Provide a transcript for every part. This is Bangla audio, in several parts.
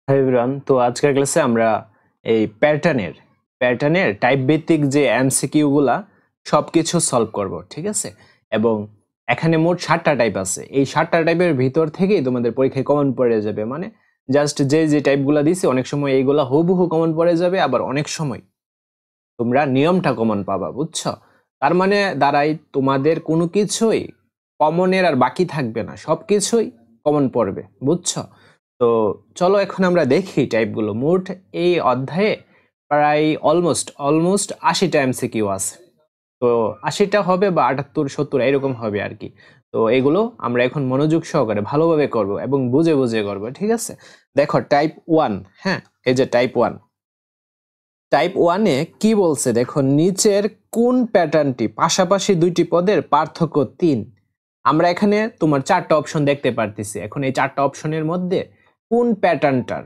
হাই এভরিওয়ান, তো আজকের ক্লাসে আমরা এই প্যাটার্নের টাইপ ভিত্তিক যে এমসিকিউ গুলা সবকিছু সলভ করব, ঠিক আছে। এবং এখানে মোট 7টা টাইপ আছে। এই 7টা টাইপের ভিতর থেকেই তোমাদের পরীক্ষায় কমন পড়ে যাবে। মানে জাস্ট যে টাইপগুলো দিছি অনেক সময় এইগুলা হুবহু কমন পড়ে যাবে, আবার অনেক সময় তোমরা নিয়মটা কমন পাবা, বুঝছো। তার মানে দাঁড়াই তোমাদের কোনো কিছুই কমনের আর বাকি থাকবে না, সবকিছুই কমন পড়বে, বুঝছো। তো চলো এখন আমরা দেখি টাইপগুলো। মোট এই অধ্যায়ে প্রায় অলমোস্ট 80টা এমসিকিউ আছে। তো 80টা হবে বা 78-70 এরকম হবে আর কি। তো এগুলো আমরা এখন মনোযোগ সহকারে ভালোভাবে করব এবং বুঝে বুঝে করব, ঠিক আছে। দেখো টাইপ 1, হ্যাঁ, এই যে টাইপ 1-এ কি বলছে দেখো, নিচের কোন প্যাটার্নটি পাশাপাশি দুইটি পদের পার্থক্য 3। আমরা এখানে তোমার 4টা অপশন দেখতে পারতেছি। এখন এই 4টা অপশনের মধ্যে কোন প্যাটার্নটার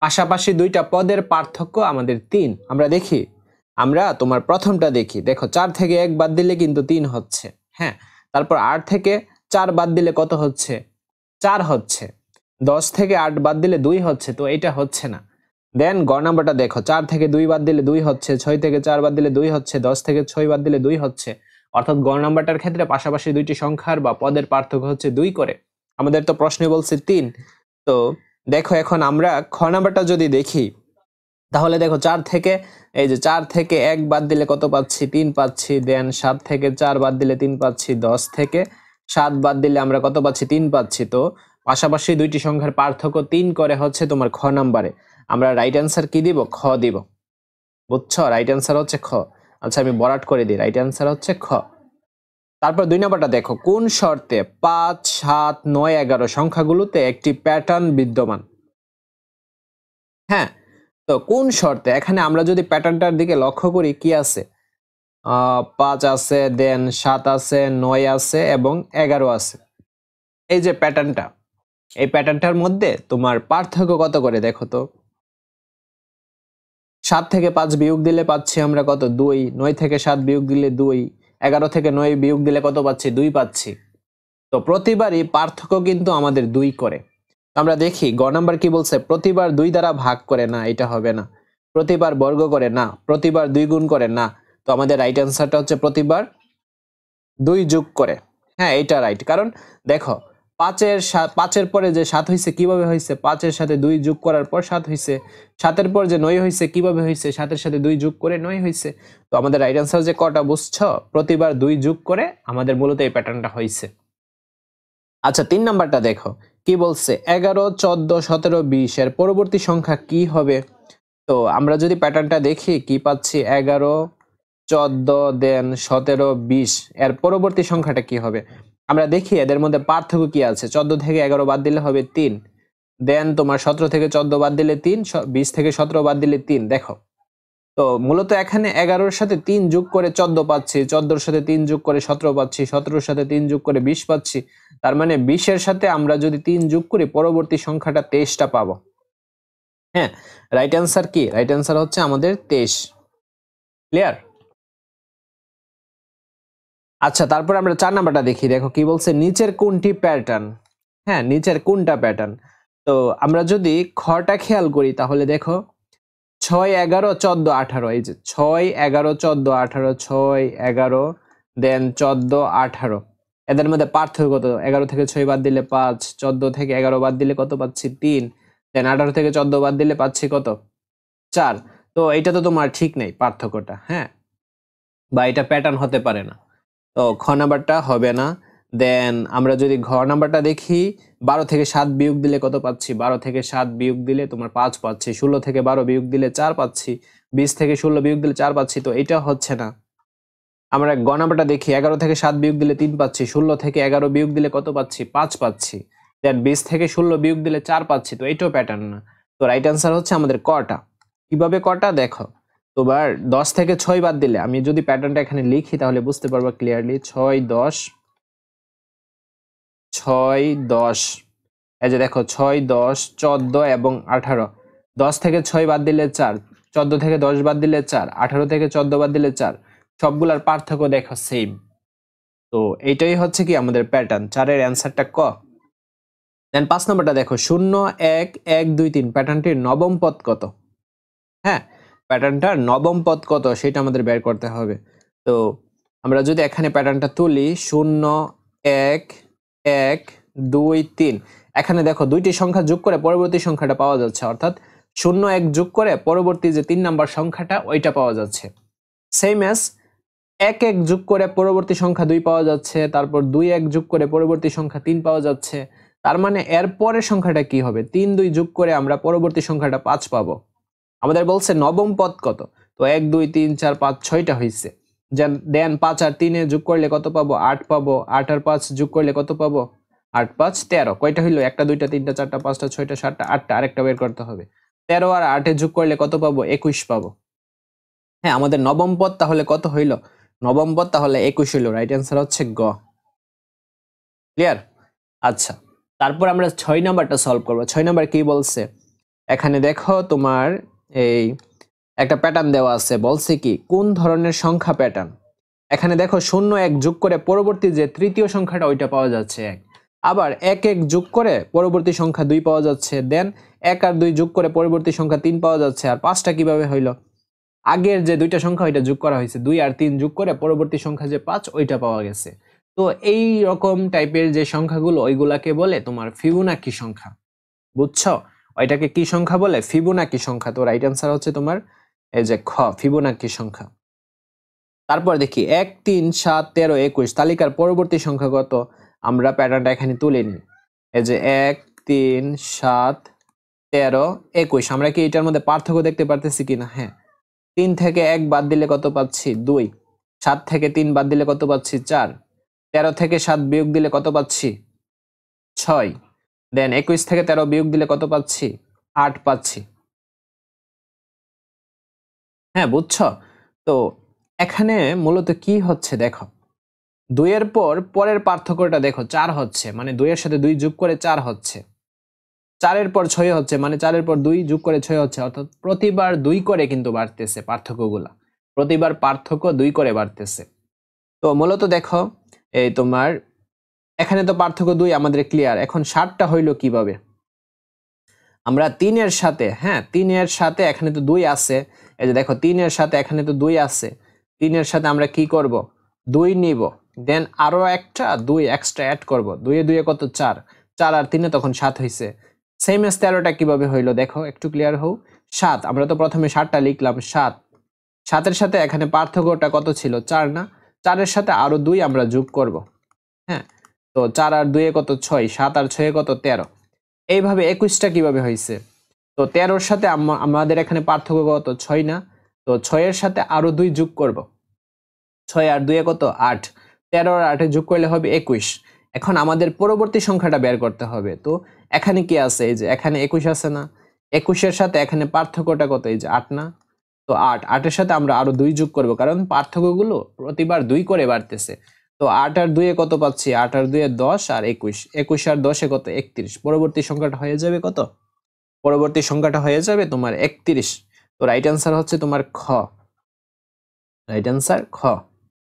পাশাপাশি দুইটা পদের পার্থক্য আমাদের 3, আমরা দেখি। আমরা তোমার প্রথমটা দেখি। দেখো 4 থেকে 1 বাদ দিলে কিন্তু 3 হচ্ছে, হ্যাঁ। তারপর 8 থেকে 4 বাদ দিলে কত হচ্ছে? 4 হচ্ছে। 10 থেকে 8 বাদ দিলে 2 হচ্ছে, তো এটা হচ্ছে না। দেন গ নাম্বারটা দেখো, 4 থেকে 2 বাদ দিলে 2 হচ্ছে, 6 থেকে 4 বাদ দিলে 2 হচ্ছে, 10 থেকে 6 বাদ দিলে 2 হচ্ছে। অর্থাৎ গ নাম্বারটার ক্ষেত্রে পাশাপাশি দুইটি সংখ্যার বা পদের পার্থক্য হচ্ছে 2 করে। আমাদের তো প্রশ্নে বলছে 3। তো দেখো এখন আমরা খ নাম্বারটা যদি দেখি, তাহলে দেখো 4 থেকে এই যে 4 থেকে 1 বাদ দিলে কত পাচ্ছি? 3 পাচ্ছি। দেন 7 থেকে 4 বাদ দিলে 3 পাচ্ছি। 10 থেকে 7 বাদ দিলে আমরা কত পাচ্ছি? 3 পাচ্ছি। তো পাশাপাশি দুইটি সংখ্যার পার্থক্য 3 করে হচ্ছে তোমার খ নাম্বারে। আমরা রাইট অ্যান্সার কি দিব? খ দিব, বুঝছো। রাইট অ্যান্সার হচ্ছে খ। আচ্ছা আমি বরাট করে দিই, রাইট অ্যান্সার হচ্ছে খ। তারপর 2 নাম্বারটা দেখো, কোন শর্তে 5, 7, 9, 11 সংখ্যাগুলোতে একটি প্যাটার্ন বিদ্যমান? হ্যাঁ, তো কোন শর্তে? এখানে আমরা যদি প্যাটার্নটার দিকে লক্ষ্য করি, কি আছে? 5 আছে, দেন 7 আছে, 9 আছে এবং 11 আছে। এই যে প্যাটার্নটা, এই প্যাটার্নটার মধ্যে তোমার পার্থক্য কত করে দেখো তো। 7 থেকে 5 বিয়োগ দিলে পাচ্ছি আমরা কত? 2। 9 থেকে 7 বিয়োগ দিলে 2। 11 থেকে 9 বিয়োগ দিলে কত পাচ্ছি? 2 পাচ্ছি। তো প্রতিবারই পার্থক্য কিন্তু আমাদের 2 করে। আমরা দেখি গ নাম্বার কি বলছে, প্রতিবার 2 দ্বারা ভাগ করে না, এটা হবে না। প্রতিবার বর্গ করে না, প্রতিবার 2 গুণ করে না। তো আমাদের রাইট অ্যান্সারটা হচ্ছে প্রতিবার 2 যোগ করে। হ্যাঁ, এটা রাইট। কারণ দেখো 5-এর পরে যে 7 হইছে কিভাবে হইছে? 5-এর সাথে 2 যোগ করার পর 7 হইছে। 7-এর পর যে 9 হইছে কিভাবে হইছে? 7-এর সাথে 2 যোগ করে 9 হইছে। তো আমাদের রাইট অ্যান্সার যে কটা, বুঝছো? প্রতিবার 2 যোগ করে আমাদের মূলত এই প্যাটার্নটা হইছে। আচ্ছা 3 নাম্বারটা দেখো, কি বলছে? 11, 14, 17, 20 এর পরবর্তী সংখ্যা কি হবে? তো আমরা যদি প্যাটার্নটা দেখি, কি পাচ্ছি? 11, 14, দেন 17, 20 এর পরবর্তী সংখ্যাটা কি হবে? আমরা দেখি এদের মধ্যে পার্থক্য কি আছে। 14 থেকে 11 বাদ দিলে হবে 3। দেন তোমার 17 থেকে 14 বাদ দিলে 3, 20 থেকে 17 বাদ দিলে 3। দেখো, তো মূলত এখানে 11-র সাথে 3 যোগ করে 14 পাচ্ছি, 14-র সাথে 3 যোগ করে 17 পাচ্ছি, 17-র সাথে 3 যোগ করে 20 পাচ্ছি। তার মানে 20-এর সাথে আমরা যদি 3 যোগ করি পরবর্তী সংখ্যাটা 23টা পাবো। হ্যাঁ, রাইট অ্যান্সার কি? রাইট অ্যান্সার হচ্ছে আমাদের 23। ক্লিয়ার? আচ্ছা তারপর আমরা 4 নাম্বারটা দেখি। দেখো কি বলছে, নিচের কোনটি প্যাটার্ন? হ্যাঁ, নিচের কোনটা প্যাটার্ন? তো আমরা যদি খটা খেয়াল করি তাহলে দেখো 6, 11, 14, 18, এই যে 6, 11, 14, 18, 6, 11, দেন 14, 18 এদের মধ্যে পার্থক্য কত? 11 থেকে 6 বাদ দিলে 5, 14 থেকে 11 বাদ দিলে কত পাচ্ছি? 3, দেন 18 থেকে 14 বাদ দিলে পাচ্ছি কত? 4। তো এটা তো তোমার ঠিক নেই পার্থক্যটা, হ্যাঁ, বা এটা প্যাটার্ন হতে পারে না। তো খ নাম্বারটা হবে না। দেন আমরা যদি ঘ নাম্বারটা দেখি, 12 থেকে 7 বিয়োগ দিলে কত পাচ্ছি? 12 থেকে 7 বিয়োগ দিলে তোমার 5 পাচ্ছি। 16 থেকে 12 বিয়োগ দিলে 4 পাচ্ছি। 20 থেকে 16 বিয়োগ দিলে 4 পাচ্ছি। তো এটা হচ্ছে না। আমরা গ নাম্বারটা দেখি, 11 থেকে 7 বিয়োগ দিলে 3 পাচ্ছি। 16 থেকে 11 বিয়োগ দিলে কত পাচ্ছি? 5 পাচ্ছি। দেন 20 থেকে 16 বিয়োগ দিলে 4 পাচ্ছি। তো এটাও প্যাটার্ন না। তো রাইট অ্যান্সার হচ্ছে আমাদের কটা। কিভাবে কটা দেখো, তোমার 10 থেকে 6 বাদ দিলে, আমি যদি প্যাটার্নটা এখানে লিখি তাহলে বুঝতে পারবা ক্লিয়ারলি। 6, 10, 6, 10, এই যে দেখো 6, 10, 14 এবং 18। 10 থেকে 6 বাদ দিলে 4, 14 থেকে 10 বাদ দিলে 4, 18 থেকে 14 বাদ দিলে 4। সবগুলার পার্থক্য দেখো সেম। তো এইটাই হচ্ছে কি আমাদের প্যাটার্ন। 4-এর অ্যান্সারটা ক। দেন 5 নম্বরটা দেখো 0 1 1 2 3 প্যাটার্নটির নবম পদ কত? হ্যাঁ, প্যাটার্নটার নবম পদ কত সেটা আমাদের বের করতে হবে। তো আমরা যদি এখানে প্যাটার্নটা তুলি 0 1 1 2 3, এখানে দেখো দুইটি সংখ্যা যোগ করে পরবর্তী সংখ্যাটা পাওয়া যাচ্ছে, অর্থাৎ 0 1 যোগ করে পরবর্তী যে 3 নাম্বার সংখ্যাটা ওইটা পাওয়া যাচ্ছে। সেম অ্যাজ 1 1 যোগ করে পরবর্তী সংখ্যা 2 পাওয়া যাচ্ছে, তারপর 2 1 যোগ করে পরবর্তী সংখ্যা 3 পাওয়া যাচ্ছে। তার মানে এর পরের সংখ্যাটা কি হবে? 3 2 যোগ করে আমরা পরবর্তী সংখ্যাটা 5 পাবো। আমাদের বলছে নবম পদ কত, তো 1 2 3 4 5 6টা হয়েছে। দেন 5 আর 3 এ যোগ করলে কত পাবো? 8 পাবো। 8 আর 5 যোগ করলে কত পাবো? 8 5 13। কয়টা হইলো? একটা দুইটা তিনটা চারটা পাঁচটা ছয়টা সাতটা আটটা, আরেকটা বের করতে হবে। 13 আর 8 এ যোগ করলে কত পাবো? 21 পাবো। হ্যাঁ, আমাদের নবম পদ তাহলে কত হইলো? নবম পদ তাহলে 21 হইলো। রাইট অ্যান্সার হচ্ছে গ। ক্লিয়ার? আচ্ছা, তারপর আমরা 6 নাম্বারটা সলভ করবো। 6 নাম্বার কি বলছে? এখানে দেখো তোমার এই একটা প্যাটার্ন দেওয়া আছে, বলছে কি কোন ধরনের সংখ্যা প্যাটার্ন। এখানে দেখো 0 1 যোগ করে পরবর্তী যে তৃতীয় সংখ্যাটা ওইটা পাওয়া যাচ্ছে 1, আবার 1 1 যোগ করে পরবর্তী সংখ্যা 2 পাওয়া যাচ্ছে, দেন 1 আর 2 যোগ করে পরবর্তী সংখ্যা 3 পাওয়া যাচ্ছে। আর 5টা কিভাবে হইলো? আগের যে দুইটা সংখ্যা ওইটা যোগ করা হয়েছে, 2 আর 3 যোগ করে পরবর্তী সংখ্যা যে 5 ওইটা পাওয়া গেছে। তো এই রকম টাইপের যে সংখ্যাগুলো ওইগুলাকে বলে তোমার ফিবোনাকি সংখ্যা। বুঝছো? ওইটাকে কি সংখ্যা বলে? ফিবোনাকি সংখ্যা। তো রাইট অ্যান্সার হচ্ছে তোমার এই যে খ, ফিবোনাকি সংখ্যা। তারপর দেখি 1 3 7 13 21 তালিকার পরবর্তী সংখ্যা কত? আমরা প্যাটার্নটা এখানে তুলে নিই। এই যে 1 3 7 13 21, আমরা কি এটার মধ্যে পার্থক্য দেখতে পারতেছি কিনা? হ্যাঁ, 3 থেকে 1 বাদ দিলে কত পাচ্ছি? 2। 7 থেকে 3 বাদ দিলে কত পাচ্ছি? 4। 13 থেকে 7 বিয়োগ দিলে কত পাচ্ছি? 6। দেন 21 থেকে 13 বিয়োগ দিলে কত পাচ্ছি? 8 পাচ্ছি। হ্যাঁ, বুঝছো? তো এখানে মূলত কি হচ্ছে দেখো, 2 এর পর পরের পার্থক্যটা দেখো 4 হচ্ছে, মানে 2 এর সাথে 2 যোগ করে 4 হচ্ছে। 4 এর পর 6 হচ্ছে, মানে 4 এর পর 2 যোগ করে 6 হচ্ছে, অর্থাৎ প্রতিবার 2 করে কিন্তু বাড়তেছে পার্থক্যগুলা। প্রতিবার পার্থক্য 2 করে বাড়তেছে। তো মূলত দেখো এই তোমার এখানে তো পার্থক্য 2 আমাদের ক্লিয়ার। এখন 7টা হইলো কিভাবে? আমরা 3 এর সাথে, হ্যাঁ 3 এর সাথে এখানে তো 2 আছে। এই যে দেখো 3 এর সাথে এখানে তো 2 আছে। 3 এর সাথে আমরা কি করব? 2 নিব। দেন আরো একটা 2 এক্সট্রা অ্যাড করব। 2 এ 2 এ কত? 4। 4 আর 3 এ তখন 7 হইছে। সেম এস 13টা কিভাবে হইলো দেখো, একটু ক্লিয়ার হও। 7, আমরা তো প্রথমে 7টা লিখলাম। 7 7 এর সাথে এখানে পার্থক্যটা কত ছিল? 4 না? 4 এর সাথে আরো 2 আমরা যোগ করব। হ্যাঁ, তো 4 আর 2 এ কত? 6। 7 আর 6 এ কত? 13। এইভাবে 21টা কিভাবে হয়েছে? তো 13 সাথে আমাদের এখানে পার্থক্য কত? 6 না? তো 6 এর সাথে আরো 2 যোগ করব। 6 আর 2 এ কত? 8। 13 আর 8 এ যোগ করলে হবে 21। এখন আমাদের পরবর্তী সংখ্যাটা বের করতে হবে। তো এখানে কি আছে? এই যে এখানে 21 আছে না? 21 এর সাথে এখানে পার্থক্যটা কত? এই যে 8 না? তো 8 8 এর সাথে আমরা আরো 2 যোগ করব, কারণ পার্থক্যগুলো প্রতিবার 2 করে বাড়তেছে। তো 8 আর 2 এ কত পাচ্ছি? 8 আর 2 এ 10 আর 21। 21 আর 10 এ কত? 31। পরবর্তী সংখ্যাটা হয়ে যাবে কত? পরবর্তী সংখ্যাটা হয়ে যাবে তোমার 31। তো রাইট অ্যান্সার হচ্ছে তোমার খ। রাইট অ্যান্সার খ।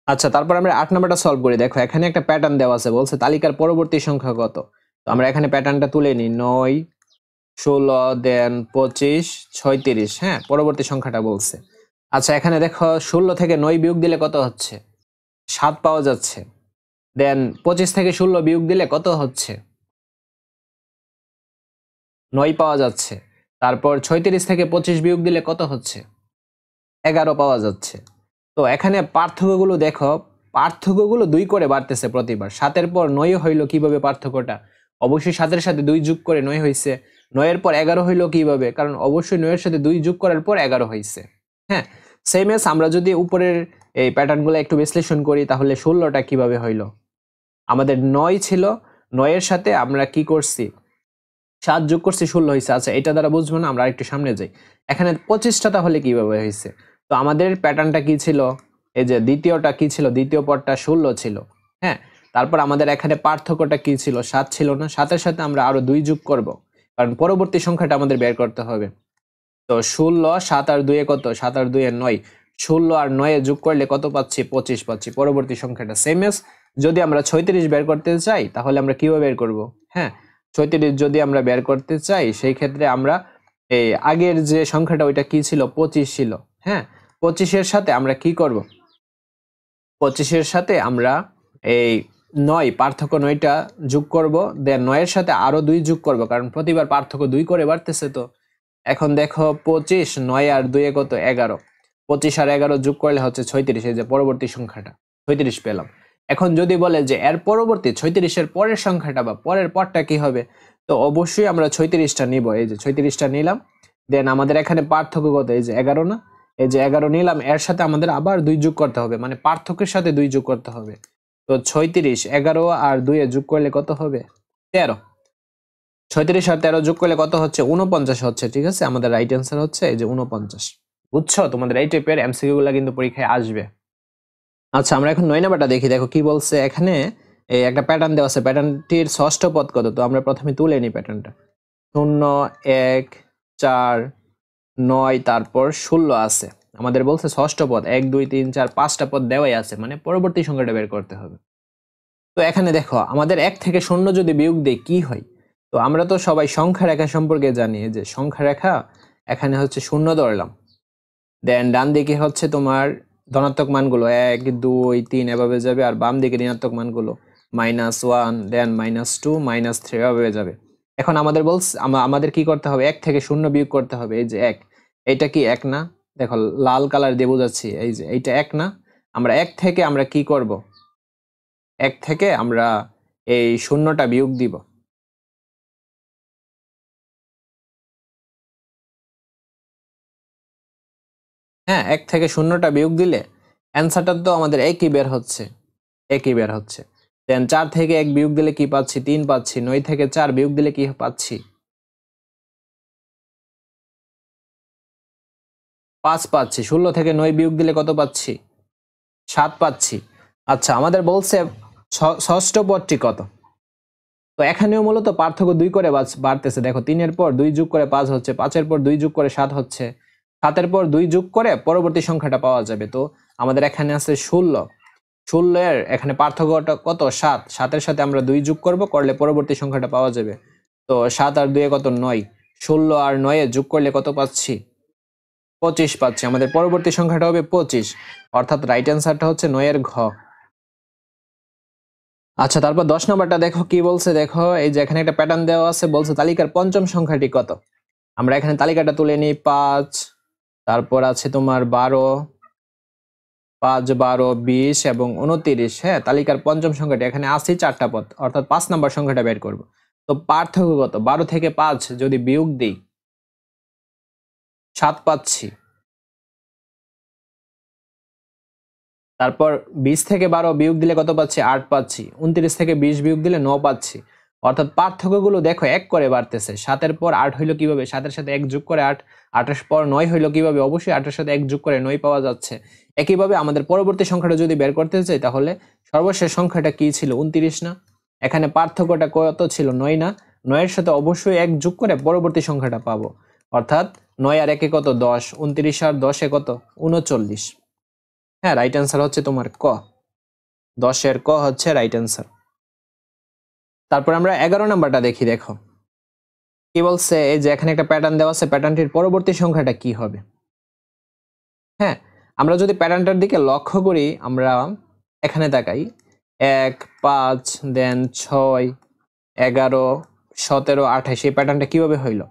আচ্ছা, তারপর আমরা 8 নাম্বারটা সলভ করি। দেখো এখানে একটা প্যাটার্ন দেওয়া আছে, বলছে তালিকার পরবর্তী সংখ্যা কত। তো আমরা এখানে প্যাটার্নটা তুলে নিই। 9 16 দেন 25 36। হ্যাঁ, পরবর্তী সংখ্যাটা বলছে। আচ্ছা, এখানে দেখো 16 থেকে 9 বিয়োগ দিলে কত হচ্ছে? 7 পাওয়া যাচ্ছে। দেন 25 থেকে 16 বিয়োগ দিলে কত হচ্ছে? 9 পাওয়া যাচ্ছে। তারপর 36 থেকে 25 বিয়োগ দিলে কত হচ্ছে? 11 পাওয়া যাচ্ছে। তো এখানে পার্থক্যগুলো দেখো, পার্থক্যগুলো 2 করে বাড়তেছে প্রতিবার। 7 এর পর 9 হইলো কিভাবে পার্থক্যটা? অবশ্যই 7 এর সাথে 2 যোগ করে 9 হইছে। 9 এর পর 11 হইলো কিভাবে? কারণ অবশ্যই 9 এর সাথে 2 যোগ করার পর 11 হইছে। হ্যাঁ, সেম এস আমরা যদি উপরের এই প্যাটার্নগুলো একটু বিশ্লেষণ করি, তাহলে 16টা কিভাবে হইলো? আমাদের 9 ছিল, 9 এর সাথে আমরা কি করছি? 7 যোগ করছি, 16 হইছে। আচ্ছা, এটা দ্বারা বুঝবো না, আমরা একটু সামনে যাই। এখানে 25টা তাহলে কিভাবে হইছে? তো আমাদের প্যাটার্নটা কি ছিল? এই যে দ্বিতীয়টা কি ছিল? দ্বিতীয় পদটা 16 ছিল। হ্যাঁ, তারপর আমাদের এখানে পার্থক্যটা কি ছিল? 7 ছিল না? 7 এর সাথে আমরা আরো 2 যোগ করব, কারণ পরবর্তী সংখ্যাটা আমাদের বের করতে হবে। তো 16, 7 আর 2 এ কত? 7 আর 2 এ 9। 16 আর 9 এ যোগ করলে কত পাচ্ছি? 25 পাচ্ছি। পরবর্তী সংখ্যাটা সেম এস যদি আমরা 36 বের করতে চাই, তাহলে আমরা কিভাবে বের করব? হ্যাঁ, 36 যদি আমরা বের করতে চাই সেই ক্ষেত্রে আমরা এই আগের যে সংখ্যাটা ওইটা কি ছিল 25 ছিল। হ্যাঁ, 25 এর সাথে আমরা কি করব, 25 এর সাথে আমরা এই 9 পার্থক্য 9টা যোগ করব, দেন 9 এর সাথে আরো 2 যোগ করব, কারণ প্রতিবার পার্থক্য 2 করে বাড়তেছে। তো এখন দেখো 25 9 আর 2 এ কত 11, 25 আর 11 যোগ করলে হচ্ছে 36, এই যে পরবর্তী সংখ্যাটা 36 পেলাম। এখন যদি বলে যে এর পরবর্তী 36 এর পরের সংখ্যাটা বা পরের পরটা কি হবে, তো অবশ্যই আমরা 36টা নিব। এই যে 36টা নিলাম, দেন আমাদের এখানে পার্থক্য কত, এই যে 11 না, এই যে 11 নিলাম, এর সাথে আমাদের আবার 2 যোগ করতে হবে, মানে পার্থক্যের সাথে 2 যোগ করতে হবে। তো 36 11 আর 2 এ যোগ করলে কত হবে 13, 36 আর 13 যোগ করলে কত হচ্ছে 49 হচ্ছে। ঠিক আছে, আমাদের রাইট অ্যান্সার হচ্ছে এই যে 49। বুঝছো, তোমাদের এই টাইপের এমসিকিউ গুলা কিন্তু পরীক্ষায় আসবে। আচ্ছা, আমরা এখন 9 নাম্বারটা দেখি। দেখো কি বলছে এখানে, এই একটা প্যাটার্ন দেওয়া আছে, প্যাটার্নটির ষষ্ঠ পদ কত। তো আমরা প্রথমে তুলে নিই প্যাটার্নটা, 0 1 4 9 তারপর 16 আছে। আমাদের বলছে ষষ্ঠ পদ 1 2 3 4 5টা পদ দেওয়াই আছে, মানে পরবর্তী সংখ্যাটা বের করতে হবে। তো এখানে দেখো আমাদের 1 থেকে 0 যদি বিয়োগ দেই কি হয়। তো আমরা তো সবাই সংখ্যা রেখা সম্পর্কে জানি, যে সংখ্যা রেখা এখানে হচ্ছে 0 ধরলাম, দেন ডান দিকে হচ্ছে তোমার ধনাত্মক মানগুলো 1 2 3 এভাবে যাবে, আর বাম দিকে ঋণাত্মক মানগুলো -1 দেন -2 -3 এভাবে যাবে। এখন আমাদের বলছে আমাদের কি করতে হবে, 1 থেকে 0 বিয়োগ করতে হবে। এই যে 1, এটা কি 1 না, দেখো লাল কালার দিয়ে বোঝাচ্ছি, এই যে এইটা 1 না। আমরা 1 থেকে আমরা কি করব, 1 থেকে আমরা এই 0টা বিয়োগ দিব। হ্যাঁ, 1 থেকে 0টা বিয়োগ দিলে অ্যান্সারটা তো আমাদের একই বের হচ্ছে, একই বের হচ্ছে। দেন 4 থেকে 1 বিয়োগ দিলে কি পাচ্ছি, 3 পাচ্ছি। 9 থেকে 4 বিয়োগ দিলে কি পাচ্ছি, 5 পাচ্ছি। 16 থেকে 9 বিয়োগ দিলে কত পাচ্ছি, 7 পাচ্ছি। আচ্ছা, আমাদের বলছে ষষ্ঠ পদটি কত। তো এখানেও মূলত পার্থক্য 2 করে বাড়তেছে। দেখো 3 এর পর 2 যোগ করে 5 হচ্ছে, 5 এর পর 2 যোগ করে 7 হচ্ছে, 7 এর পর 2 যোগ করে পরবর্তী সংখ্যাটা পাওয়া যাবে। তো আমাদের এখানে আছে 16, 16 এর এখানে পার্থক্যটা কত 7, 7 এর সাথে আমরা 2 যোগ করব, করলে পরবর্তী সংখ্যাটা পাওয়া যাবে। তো 7 আর 2 এ কত 9, 16 আর 9 এ যোগ করলে কত পাচ্ছি, 25 পাচ্ছি। আমাদের পরবর্তী সংখ্যাটা হবে 25, অর্থাৎ রাইট অ্যান্সারটা হচ্ছে 9 এর ঘ। আচ্ছা, তারপর 10 নম্বরটা দেখো কি বলছে। দেখো এই যে এখানে একটা প্যাটার্ন দেওয়া আছে, বলছে তালিকার পঞ্চম সংখ্যাটি কত। আমরা এখানে তালিকাটা তুলে নিই, 5, তারপর আছে তোমার 12, 5 12 20 এবং 29। হ্যাঁ, তালিকার পঞ্চম সংখ্যাটি এখানে আছে 4টা পদ, অর্থাৎ 5 নাম্বার সংখ্যাটা বের করব। তো পার্থক্য কত, 12 থেকে 5 যদি বিয়োগ দিই 7 পাচ্ছি। তারপর 20 থেকে 12 বিয়োগ দিলে কত পাচ্ছি, 8 পাচ্ছি। 29 থেকে 20 বিয়োগ দিলে 9 পাচ্ছি। অর্থাৎ পার্থক্যগুলো দেখো 1 করে বাড়তেছে। 7 এর পর 8 হইলো কিভাবে, 7 এর সাথে 1 যোগ করে 8, 8 এর পর 9 হইলো কিভাবে, অবশ্যই 8 এর সাথে 1 যোগ করে 9 পাওয়া যাচ্ছে। একইভাবে আমাদের পরবর্তী সংখ্যাটা যদি বের করতে চাই, তাহলে সর্বশেষ সংখ্যাটা কি ছিল, 29 না। এখানে পার্থক্যটা কত ছিল, 9 না। 9 এর সাথে অবশ্যই 1 যোগ করে পরবর্তী সংখ্যাটা পাবো, অর্থাৎ 9 আর 1 এ কত 10, 29 আর 10 এ কত 39। হ্যাঁ, রাইট অ্যান্সার হচ্ছে তোমার ক, 10 এর ক হচ্ছে রাইট অ্যান্সার। তারপর আমরা 11 নাম্বারটা দেখি। দেখো কি বলছে, এই যে এখানে একটা প্যাটার্ন দেওয়া আছে, প্যাটার্নটির পরবর্তী সংখ্যাটা কি হবে। হ্যাঁ, আমরা যদি প্যাটার্নটার দিকে লক্ষ্য করি, আমরা এখানে তাকাই, 1 5 দেন 6 11 17 28, এই প্যাটার্নটা কিভাবে হইলো,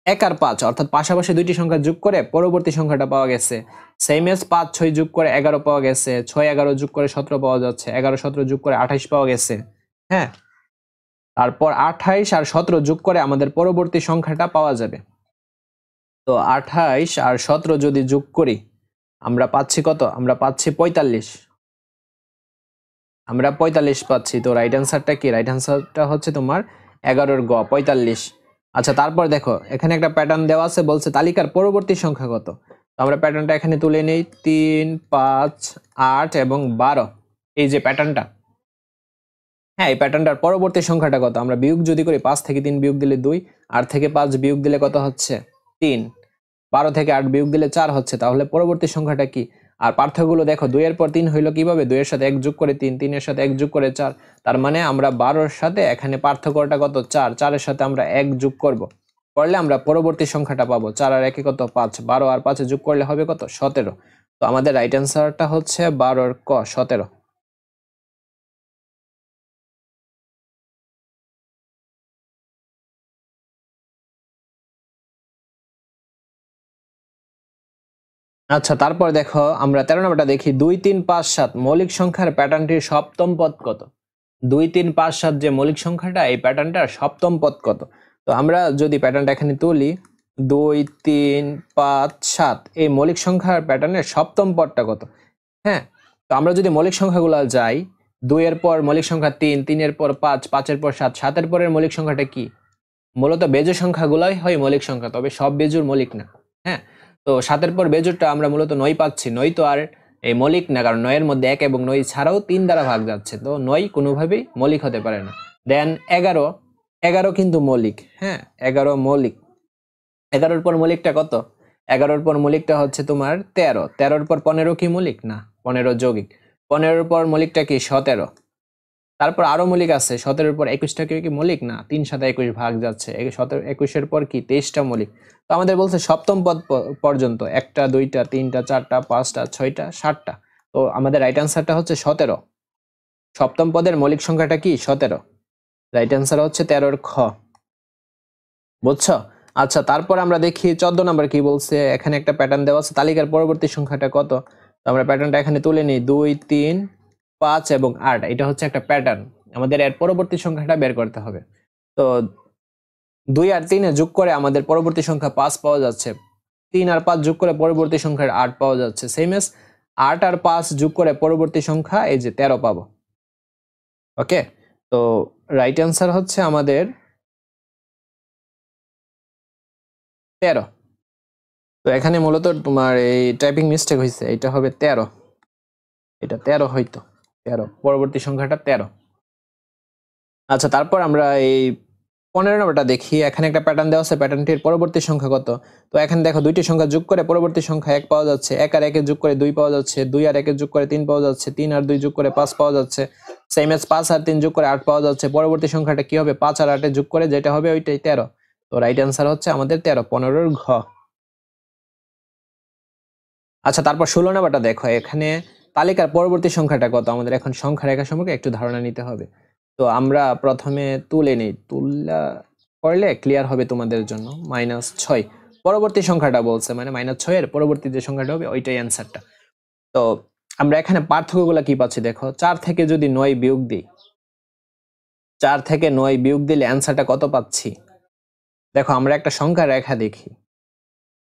1 আর 5 অর্থাৎ পাশাপাশি দুইটি সংখ্যা যোগ করে পরবর্তী সংখ্যাটা পাওয়া গেছে। সেম এজ 5 6 যোগ করে 11 পাওয়া গেছে, 6 11 যোগ করে 17 পাওয়া যাচ্ছে, 11 17 যোগ করে 28 পাওয়া গেছে। হ্যাঁ, তারপর 28 আর 17 যোগ করে আমাদের পরবর্তী সংখ্যাটা পাওয়া যাবে। তো 28 আর 17 যদি যোগ করি আমরা পাচ্ছি কত, আমরা পাচ্ছি 45, আমরা 45 পাচ্ছি। তো রাইট অ্যান্সারটা কি, রাইট অ্যান্সারটা হচ্ছে তোমার 11 এর গ, 45। আচ্ছা, তারপর দেখো এখানে একটা প্যাটার্ন দেওয়া আছে, বলছে তালিকার পরবর্তী সংখ্যা কত। তো আমরা প্যাটার্নটা এখানে তুলে নেই, 3 5 8 এবং 12, এই যে প্যাটার্নটা। হ্যাঁ, এই প্যাটার্নটার পরবর্তী সংখ্যাটা কত, আমরা বিয়োগ যদি করি 5 থেকে 3 বিয়োগ দিলে 2, 8 থেকে 5 বিয়োগ দিলে কত হচ্ছে 3, 12 থেকে 8 বিয়োগ দিলে 4 হচ্ছে। তাহলে পরবর্তী সংখ্যাটা কি, আর পার্থক্যগুলো দেখো, 2 এর পর 3 হইলো কিভাবে, 2 এর সাথে 1 যোগ করে 3, 3 এর সাথে 1 যোগ করে 4। তার মানে আমরা 12 এর সাথে এখানে পার্থক্যটা কত, 4, 4 এর সাথে আমরা 1 যোগ করব, করলে আমরা পরবর্তী সংখ্যাটা পাবো। 4 আর 1 কত, 5, 12 আর 5 যোগ করলে হবে কত, 17। তো আমাদের রাইট অ্যান্সারটা হচ্ছে 12 এর ক, 17। আচ্ছা, তারপর দেখো আমরা 13 নম্বরটা দেখি। 2, 3, 5, 7 মৌলিক সংখ্যার প্যাটার্নটির সপ্তম পদ কত? 2, 3, 5, 7 যে মৌলিক সংখ্যাটা, এই প্যাটার্নটার সপ্তম পদ কত? তো আমরা যদি প্যাটার্নটা এখানে তুলি, 2, 3, 5, 7 এই মৌলিক সংখ্যার প্যাটার্নের সপ্তম পদটা কত? হ্যাঁ, তো আমরা যদি মৌলিক সংখ্যাগুলো যাই, 2 এর পর মৌলিক সংখ্যা 3, 3 এর পর 5, 5 এর পর 7, 7 এর পরের মৌলিক সংখ্যাটা কি? মূলত বেজোড় সংখ্যাগুলোই হয় মৌলিক সংখ্যা, তবে সব বেজোড় মৌলিক না। হ্যাঁ, তো 7 এর পর বেজোড়টা আমরা মূলত 9 পাচ্ছি। 9 তো আর এই মৌলিক না, কারণ 9 এর মধ্যে 1 এবং 9 ছাড়াও 3 দ্বারা ভাগ যাচ্ছে, তো 9 কোনোভাবেই মৌলিক হতে পারে না। দেন 11, 11 কিন্তু মৌলিক। হ্যাঁ, 11 মৌলিক। 11 এর পর মৌলিকটা কত? 11 এর পর মৌলিকটা হচ্ছে তোমার 13। 13 এর পর 15 কি মৌলিক? না, 15 যৌগিক। 15 এর পর মৌলিকটা কি? 17। তারপর আরো মৌলিক আছে। 17 এর পর 21টা কি মৌলিক? না, 3 সাথে 21 ভাগ যাচ্ছে। 17, 21 এর পর কি 23টা মৌলিক। তো আমাদের বলছে সপ্তম পদ পর্যন্ত 1টা 2টা 3টা 4টা 5টা 6টা 7টা। তো আমাদের রাইট অ্যান্সারটা হচ্ছে 17। সপ্তম পদের মৌলিক সংখ্যাটা কি? 17। রাইট অ্যান্সার হচ্ছে 13 এর খ। বুঝছো? আচ্ছা, তারপর আমরা দেখি 14 নাম্বার কি বলছে। এখানে একটা প্যাটার্ন দেওয়া আছে, তালিকার পরবর্তী সংখ্যাটা কত? তো আমরা প্যাটার্নটা এখানে তুলে নিই। 2, 3, 5 এবং 8, এটা হচ্ছে একটা প্যাটার্ন। আমাদের এর পরবর্তী সংখ্যাটা বের করতে হবে। তো 2 আর 3 যোগ করে আমাদের পরবর্তী সংখ্যা 5 পাওয়া যাচ্ছে। 3 আর 5 যোগ করে পরবর্তী সংখ্যার 8 পাওয়া যাচ্ছে। সেম এস 8 আর 5 যোগ করে পরবর্তী সংখ্যা এই যে 13 পাবো। ওকে, তো রাইট অ্যান্সার হচ্ছে আমাদের 13। তো এখানে মূলত তোমার এই টাইপিং মিস্টেক হয়েছে, এটা হবে 13। এটা 13 হয়তো, 13 পরবর্তী সংখ্যাটা 13। আচ্ছা, তারপর আমরা এই 15 নম্বরটা দেখি। এখানে একটা প্যাটার্ন দেওয়া আছে, প্যাটার্নটির পরবর্তী সংখ্যা কত? তো এখানে দেখো দুইটি সংখ্যা যোগ করে পরবর্তী সংখ্যা 1 পাওয়া যাচ্ছে। 1 আর 1 যোগ করে 2 পাওয়া যাচ্ছে। 2 আর 1 যোগ করে 3 পাওয়া যাচ্ছে। 3 আর 2 যোগ করে 5 পাওয়া যাচ্ছে। সেম এস 5 আর 3 যোগ করে 8 পাওয়া যাচ্ছে। পরবর্তী সংখ্যাটা কি হবে? 5 আর 8 যোগ করে যেটা হবে ওইটাই 13। তো রাইট অ্যান্সার হচ্ছে আমাদের 13, 15 এর ঘ। আচ্ছা, তারপর 16 নাম্বারটা দেখো। এখানে তালিকার পরবর্তী সংখ্যাটা কত? আমাদের এখন সংখ্যা রেখা সম্পর্কে একটু ধারণা নিতে হবে। তো আমরা প্রথমে তুলে নিই, তুললা করলে ক্লিয়ার হবে তোমাদের জন্য। -6 পরবর্তী সংখ্যাটা বলছে, মানে -6 এর পরবর্তী যে সংখ্যাটা হবে ওইটাই অ্যান্সারটা। তো আমরা এখানে পার্থক্যগুলো কি পাচ্ছি দেখো। 4 থেকে যদি 9 বিয়োগ দিই, 4 থেকে 9 বিয়োগ দিলে অ্যান্সারটা কত পাচ্ছি? দেখো আমরা একটা সংখ্যা রেখা দেখি।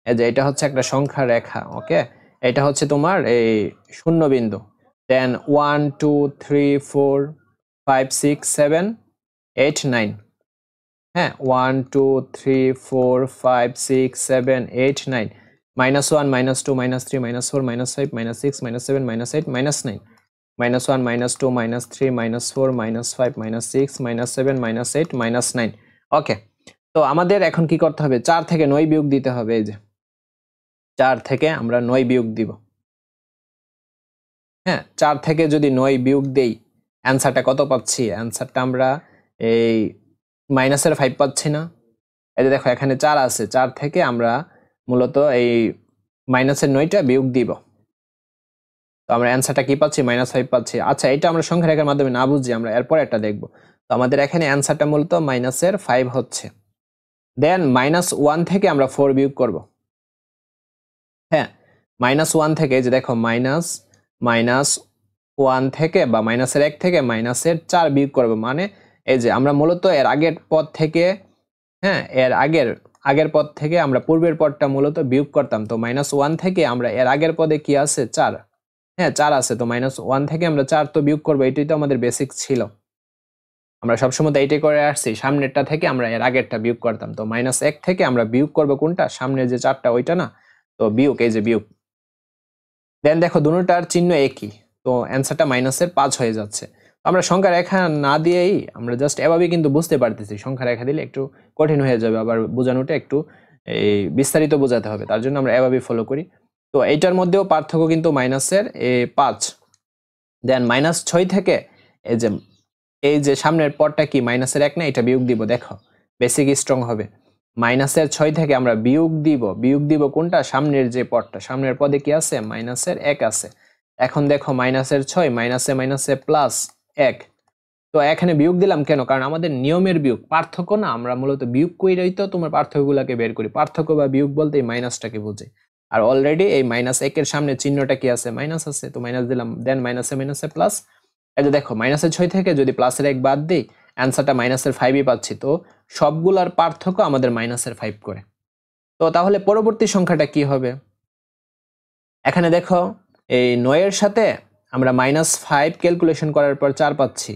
এই যে এটা হচ্ছে একটা সংখ্যা রেখা। ওকে, এটা হচ্ছে তোমার এই শূন্য বিন্দু। দেন 1 2 3 4 5 6 7 8 9। হ্যাঁ, 1 2 3 4 5 6 7 8 9। -1 -2 -3 -4 -5 -6 -7 -8 -9। -1 -2 -3 -4 -5 -6 -7 -8 -9। ওকে, তো আমাদের এখন কি করতে হবে? 4 থেকে 9 বিয়োগ দিতে হবে। এই যে 4 থেকে আমরা 9 বিয়োগ দিব। হ্যাঁ, 4 থেকে যদি 9 বিয়োগ দেই, অ্যান্সারটা কত পাচ্ছি? অ্যান্সারটা আমরা এই মাইনাসের 5 পাচ্ছি না? এই যে দেখো এখানে 4 আছে, 4 থেকে আমরা মূলত এই মাইনাসের 9টা বিয়োগ দিব। তো আমরা অ্যান্সারটা কি পাচ্ছি? -5 পাচ্ছি। আচ্ছা, এটা আমরা সংখ্যা রেখার মাধ্যমে না বুঝি, আমরা এরপর একটা দেখব। তো আমাদের এখানে অ্যান্সারটা মূলত -5 হচ্ছে। দেন -1 থেকে আমরা 4 বিয়োগ করব। হ্যাঁ, -1 থেকে, যে দেখো -1 থেকে বা -1 থেকে -4 বিয়োগ করব। মানে এই যে আমরা মূলত এর আগের পদ থেকে, হ্যাঁ, এর আগের পদ থেকে আমরা পূর্বের পদটা মূলত বিয়োগ করতাম। তো -1 থেকে আমরা এর আগের পদে কি আছে? 4। হ্যাঁ, 4 আছে। তো -1 থেকে আমরা 4 তো বিয়োগ করবো, এটাই তো আমাদের বেসিক ছিল। আমরা সবসময় তো এইটাই করে আসছি, সামনেরটা থেকে আমরা এর আগেরটা বিয়োগ করতাম। তো -1 থেকে আমরা বিয়োগ করব কোনটা? সামনের যে 4টা ওইটা না, তো বিয়োগ, এই যে বিয়োগ। দেন দেখো দুটোটার চিহ্ন একই, তো অ্যান্সারটা -5 হয়ে যাচ্ছে। আমরা সংখ্যা রেখা না দিয়েই আমরা জাস্ট এভাবেই কিন্তু বুঝতে পারতেছি। সংখ্যা রেখা দিলে একটু কঠিন হয়ে যাবে, আবার বোঝানোটা একটু এই বিস্তারিত বোঝাতে হবে, তার জন্য আমরা এভাবেই ফলো করি। তো এইটার মধ্যেও পার্থক্য কিন্তু মাইনাসের 5। দেন -6 থেকে এই যে সামনের পদটা কি মাইনাসের 1 না, এটা বিয়োগ দিব। দেখো বেসিক স্ট্রং হবে। -6 থেকে আমরা বিয়োগ দিব কোনটা, সামনের যে পদটা, সামনের পদে কি আছে, -1 আছে। এখন দেখো -6 মাইনাসে +1। তো এখানে বিয়োগ দিলাম কেন, কারণ আমাদের নিয়মের বিয়োগ, পার্থক্য না, আমরা মূলত বিয়োগ কইরাই তো তোমার পার্থক্যগুলোকে বের করি। পার্থক্য বা বিয়োগ বলতে এই মাইনাসটাকে বোঝে। আর অলরেডি এই -1 এর সামনে চিহ্নটা কি আছে, মাইনাস আছে, তো মাইনাস দিলাম। দেন মাইনাসে প্লাস। এই যে দেখো -6 থেকে যদি প্লাসের 1 বাদ দিই, অ্যান্সারটা -5ই পাচ্ছি। তো সবগুলার পার্থক্য আমাদের -5 করে। তো তাহলে পরবর্তী সংখ্যাটা কি হবে? এখানে দেখো এই 9 এর সাথে আমরা -5 ক্যালকুলেশন করার পর 4 পাচ্ছি।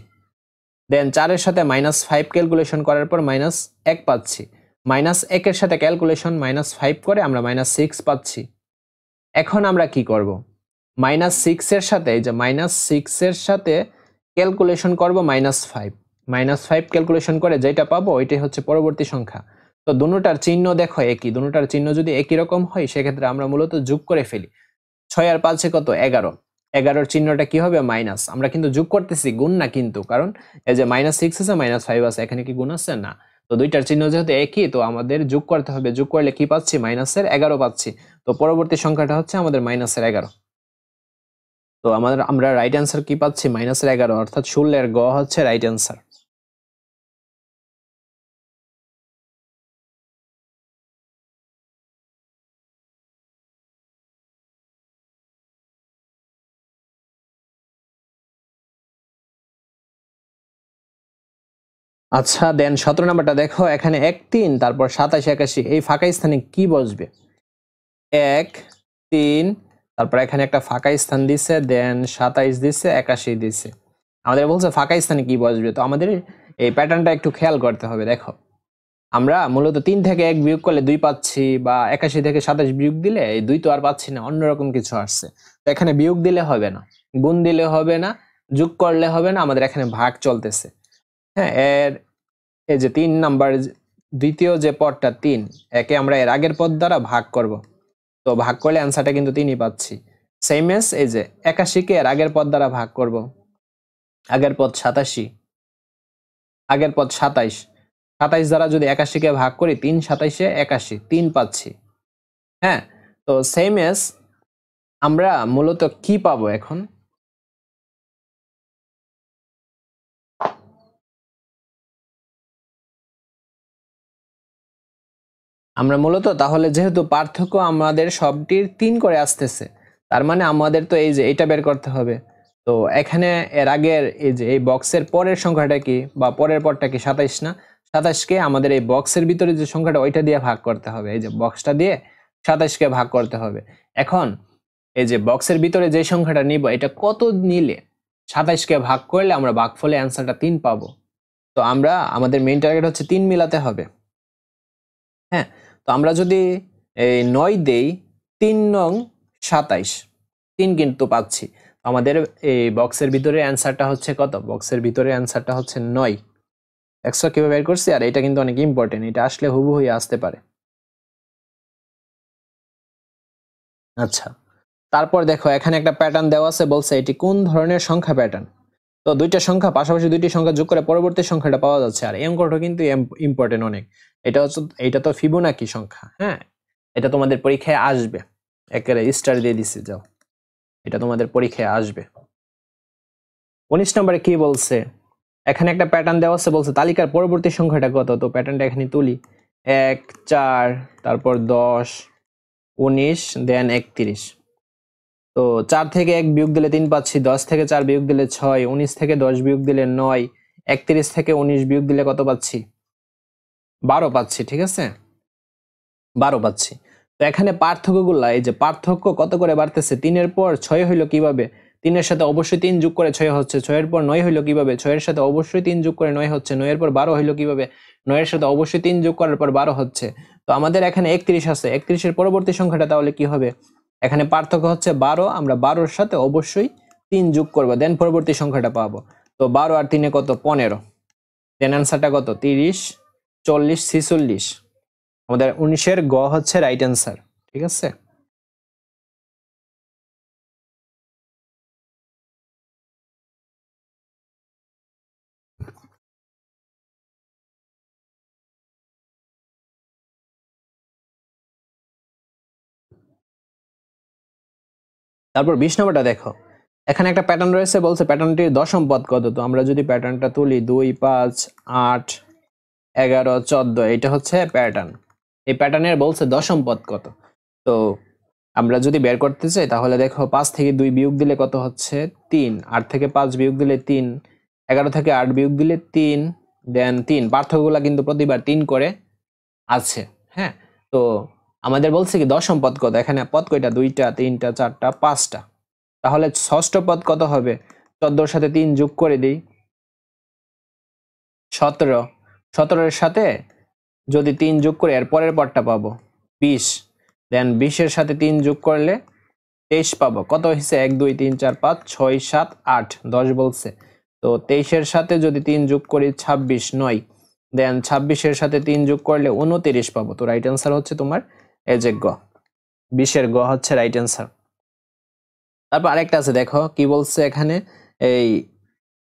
দেন 4 এর সাথে -5 ক্যালকুলেশন করার পর -1 পাচ্ছি। -1 এর সাথে ক্যালকুলেশন -5 করে আমরা -6 পাচ্ছি। এখন আমরা কি করব? -6 এর সাথে, এই যে -6 এর সাথে ক্যালকুলেশন করব -5। -5 ক্যালকুলেশন করে যেটা পাবো ওইটাই হচ্ছে পরবর্তী সংখ্যা। তো দুটোটার চিহ্ন দেখো একই। দুটোটার চিহ্ন যদি একই রকম হয় সেক্ষেত্রে আমরা মূলত যোগ করে ফেলি। 6 আর 5 কত, 11। 11 চিহ্নটা কি হবে, মাইনাস। আমরা কিন্তু যোগ করতেছি, গুণ না কিন্তু, কারণ এই যে -6 আছে -5 আছে, এখানে কি গুণ আছে না। তো দুইটার চিহ্ন যেহেতু একই, তো আমাদের যোগ করতে হবে। যোগ করলে কি পাচ্ছি, -11 পাচ্ছি। তো পরবর্তী সংখ্যাটা হচ্ছে আমাদের -11। তো আমরা রাইট অ্যান্সার কি পাচ্ছি, -11, অর্থাৎ 16 গ হচ্ছে রাইট অ্যান্সার। আচ্ছা, দেন 17 নাম্বারটা দেখো। এখানে 1 3 তারপর 27 81, এই ফাঁকা স্থানে কি বসবে? 1 3 তারপর এখানে একটা ফাঁকা স্থান দিছে, দেন 27 দিছে, 81 দিছে। আমাদের বলছে ফাঁকা স্থানে কি বসবে। তো আমাদের এই প্যাটার্নটা একটু খেয়াল করতে হবে। দেখো আমরা মূলত 3 থেকে 1 বিয়োগ করলে 2 পাচ্ছি, বা 81 থেকে 27 বিয়োগ দিলে এই 2 তো আর পাচ্ছি না, অন্যরকম কিছু আসছে। তো এখানে বিয়োগ দিলে হবে না, গুণ দিলে হবে না, যোগ করলে হবে না, আমাদের এখানে ভাগ চলতেছে। হ্যাঁ, এই যে 3 নাম্বার দ্বিতীয় যে পদটা 3, একে আমরা এর আগের পদ দ্বারা ভাগ করব। তো ভাগ করলে অ্যান্সারটা কিন্তু 3ই পাচ্ছি। সেম এস এই যে 81 কে এর আগের পদ দ্বারা ভাগ করব। আগের পদ 87, আগের পদ 27। 27 দ্বারা যদি 81 কে ভাগ করি, 3 27 81, 3 পাচ্ছি। হ্যাঁ, তো সেম এস আমরা মূলত কি পাবো এখন? আমরা মূলত তাহলে যেহেতু পার্থক্য আমাদের সবটির 3 করে আসতেছে, তার মানে আমাদের তো এই যে এটা বের করতে হবে। তো এখানে এর আগের এই যে এই বক্সের পরের সংখ্যাটা কি, বা পরের পরটা কি, 27 না? 27 কে আমাদের এই বক্সের ভিতরে যে সংখ্যাটা ওইটা দিয়ে ভাগ করতে হবে। এই যে বক্সটা দিয়ে 27 কে ভাগ করতে হবে। এখন এই যে বক্সের ভিতরে যে সংখ্যাটা নিব, এটা কত নিলে 27 কে ভাগ করলে আমরা ভাগফলে অ্যান্সারটা 3 পাবো। তো আমরা আমাদের মেইন টার্গেট হচ্ছে 3 মিলাতে হবে। হ্যাঁ, তো আমরা যদি এই 9 দেই, 3 নং 27, 3 কিন্তু পাচ্ছি। আমাদের এই বক্সের ভিতরে অ্যান্সারটা হচ্ছে কত? বক্সের ভিতরে অ্যান্সারটা হচ্ছে 9। দেখছো কিভাবে বের করছি? আর এটা কিন্তু অনেক ইম্পর্টেন্ট, এটা আসলে হুবহুই আসতে পারে। আচ্ছা, তারপর দেখো এখানে একটা প্যাটার্ন দেওয়া আছে, বলছে এটি কোন ধরনের সংখ্যা প্যাটার্ন। তো দুইটা সংখ্যা পাশাপাশি, দুইটি সংখ্যা যোগ করে পরবর্তী সংখ্যাটা পাওয়া যাচ্ছে। আর এই অঙ্কটা কিন্তু ইম্পর্টেন্ট অনেক। এটা তো ফিবোনাকি সংখ্যা। হ্যাঁ, এটা তোমাদের পরীক্ষায় আসবে। একেবারে স্টার দিয়ে দিছি, যাও, এটা তোমাদের পরীক্ষায় আসবে। 19 নম্বরে কি বলছে? এখানে একটা প্যাটার্ন দেওয়া আছে, বলছে তালিকার পরবর্তী সংখ্যাটা কত। তো প্যাটার্নটা এখানে তুলি। 1 4 তারপর 10 19 দেন 31। তো 4 থেকে 1 বিয়োগ দিলে 3 পাচ্ছি, 10 থেকে 4 বিয়োগ দিলে 6, 19 থেকে 10 বিয়োগ দিলে 9, 31 থেকে 19 বিয়োগ দিলে কত পাচ্ছি? 12 পাচ্ছি। ঠিক আছে, 12 পাচ্ছি। তো এখানে পার্থক্যগুলা, এই যে পার্থক্য কত করে বাড়তেছে, 3 এর পর 6 হইলো কিভাবে? 3 এর সাথে অবশ্যই 3 যোগ করে 6 হচ্ছে। 6 এর পর 9 হইলো কিভাবে? 6 এর সাথে অবশ্যই 3 যোগ করে 9 হচ্ছে। 9 এর পর 12 হইলো কিভাবে? 9 এর সাথে অবশ্যই 3 যোগ করার পর 12 হচ্ছে। তো আমাদের এখানে 31 আছে। 31 এর পরবর্তী সংখ্যাটা তাহলে কি হবে? এখানে পার্থক্য হচ্ছে 12, আমরা 12 এর সাথে অবশ্যই 3 যোগ করব, দেন পরবর্তী সংখ্যাটা পাবো। তো 12 আর 3 এ কত? 15। দেন অ্যান্সারটা কত? 30 40 46। আমাদের 19 এর গ হচ্ছে রাইট অ্যান্সার। ঠিক আছে। তারপর 20 নম্বরটা দেখো, এখানে একটা প্যাটার্ন রয়েছে, বলছে প্যাটার্নটির দশম পদ কত। তো আমরা যদি প্যাটার্নটা তুলি 2 5 8 11 14, এটা হচ্ছে প্যাটার্ন। এই প্যাটার্নের বলছে দশম পদ কত। তো আমরা যদি বের করতে চাই তাহলে দেখো 5 থেকে 2 বিয়োগ দিলে কত হচ্ছে 3, 8 থেকে 5 বিয়োগ দিলে 3, 11 থেকে 8 বিয়োগ দিলে 3, দেন 3। পার্থক্যগুলো কিন্তু প্রতিবার 3 করে আছে। হ্যাঁ, তো আমাদের বলছে কি দশম পদ কত। এখানে পদ কয়টা, 2টা 3টা 4টা 5টা। তাহলে ষষ্ঠ পদ কত হবে, 14 এর সাথে 3 যোগ করে দিই, 17। 17 এর সাথে যদি 3 যোগ করে এর পরের পদটা পাবো 20, দেন 20 এর সাথে 3 যোগ করলে 23 পাবো। কত হয়েছে, 1 2 3 4 5 6 7 8 10 বলছে। তো 23 এর সাথে যদি 3 যোগ করি 26 9, দেন 26 এর সাথে 3 যোগ করলে 29 পাবো। তো রাইট অ্যান্সার হচ্ছে তোমার এই যে গ, 20 এর গ হচ্ছে রাইট অ্যান্সার। তারপর আরেকটা আছে, দেখো কি বলছে এখানে, এই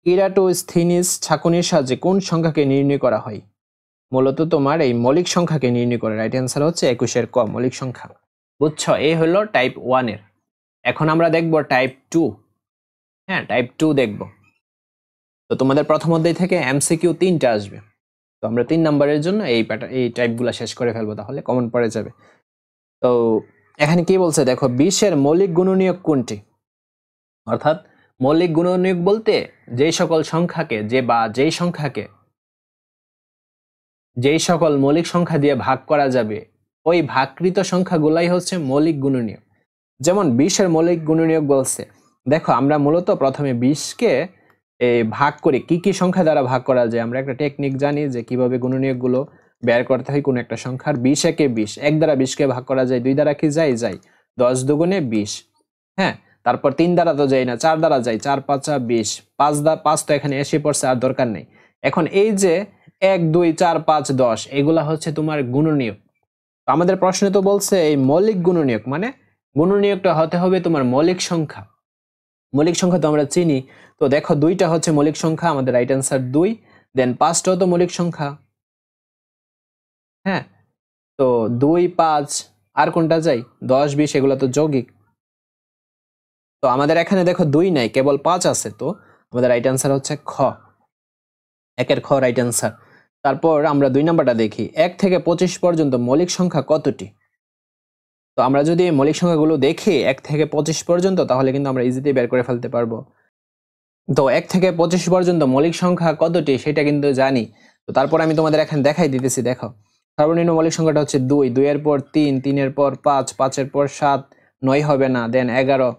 ইরাটোস্থিনিস ছাঁকনির সাহায্যে কোন সংখ্যাকে নির্ণয় করা হয়। মূলত তোমার এই মৌলিক সংখ্যাকে নির্ণয় করে। রাইট অ্যান্সার হচ্ছে 21 এর ক, মৌলিক সংখ্যা। বুঝছো, এই হলো টাইপ 1 এর। এখন আমরা দেখব টাইপ 2। হ্যাঁ, টাইপ 2 দেখব। তো তোমাদের প্রথম অধ্যায় থেকে এমসিকিউ 3টা আসবে। তো আমরা 3 নম্বরের জন্য এই টাইপগুলো শেষ করে ফেলবো, তাহলে কমন পড়ে যাবে। তো এখানে কি বলছে দেখো, 20 এর মৌলিক গুণনীয়ক কোনটি। অর্থাৎ মৌলিক গুণনীয়ক বলতে যেই সকল সংখ্যাকে যেই সকল মৌলিক সংখ্যা দিয়ে ভাগ করা যাবে, ওই ভাগকৃত সংখ্যাগুলাই হচ্ছে মৌলিক গুণনীয়ক। যেমন 20 এর মৌলিক গুণনীয়ক বলছে, দেখো আমরা মূলত প্রথমে 20কে ভাগ করে কি কি সংখ্যা দ্বারা ভাগ করা যায়, আমরা একটা টেকনিক জানি যে কিভাবে গুণনীয়কগুলো বের করতে হয় কোন একটা সংখ্যার। 20 একে 20, 1 দ্বারা 20কে ভাগ করা যায়, 2 দ্বারা কি যায় 10 দুগুণে 20। হ্যাঁ, তারপর 3 দ্বারা তো যায় না, 4 দ্বারা যায়, 4 5 20, 5 তো এখানে এসে পড়ছে, আর দরকার নেই। এখন এই যে 1 2 4 5 10, এগুলা হচ্ছে তোমার গুণনীয়ক। আমাদের প্রশ্নে তো বলছে এই মৌলিক গুণনীয়ক, মানে গুণনীয়কটা হতে হবে তোমার মৌলিক সংখ্যা। মৌলিক সংখ্যা তো আমরা চিনি। তো দেখো 2টা হচ্ছে মৌলিক সংখ্যা, আমাদের রাইট অ্যান্সার 2। দেন 5টাও তো মৌলিক সংখ্যা। হ্যাঁ, তো 2 5 আর কোনটা যাই, 10 20, এগুলো তো যৌগিক। তো আমাদের এখানে দেখো 2 নাই, কেবল 5 আছে। তো আমাদের রাইট অ্যান্সার হচ্ছে খ, 1 এর খ রাইট অ্যান্সার। তারপর আমরা 2 নাম্বারটা দেখি, 1 থেকে 25 পর্যন্ত মৌলিক সংখ্যা কতটি। তো আমরা যদি মৌলিক সংখ্যাগুলো দেখি 1 থেকে 25 পর্যন্ত, তাহলে কিন্তু আমরা ইজিলি বের করে ফেলতে পারবো। তো 1 থেকে 25 পর্যন্ত মৌলিক সংখ্যা কতটি সেটা কিন্তু জানি। তো তারপর আমি তোমাদের এখানে দেখাই দিতেছি। দেখো, সর্বনিম্ন মৌলিক সংখ্যাটা হচ্ছে 2, 2 এর পর 3, 3 এর পর 5, 5 এর পর 7, 9 হবে না, দেন 11,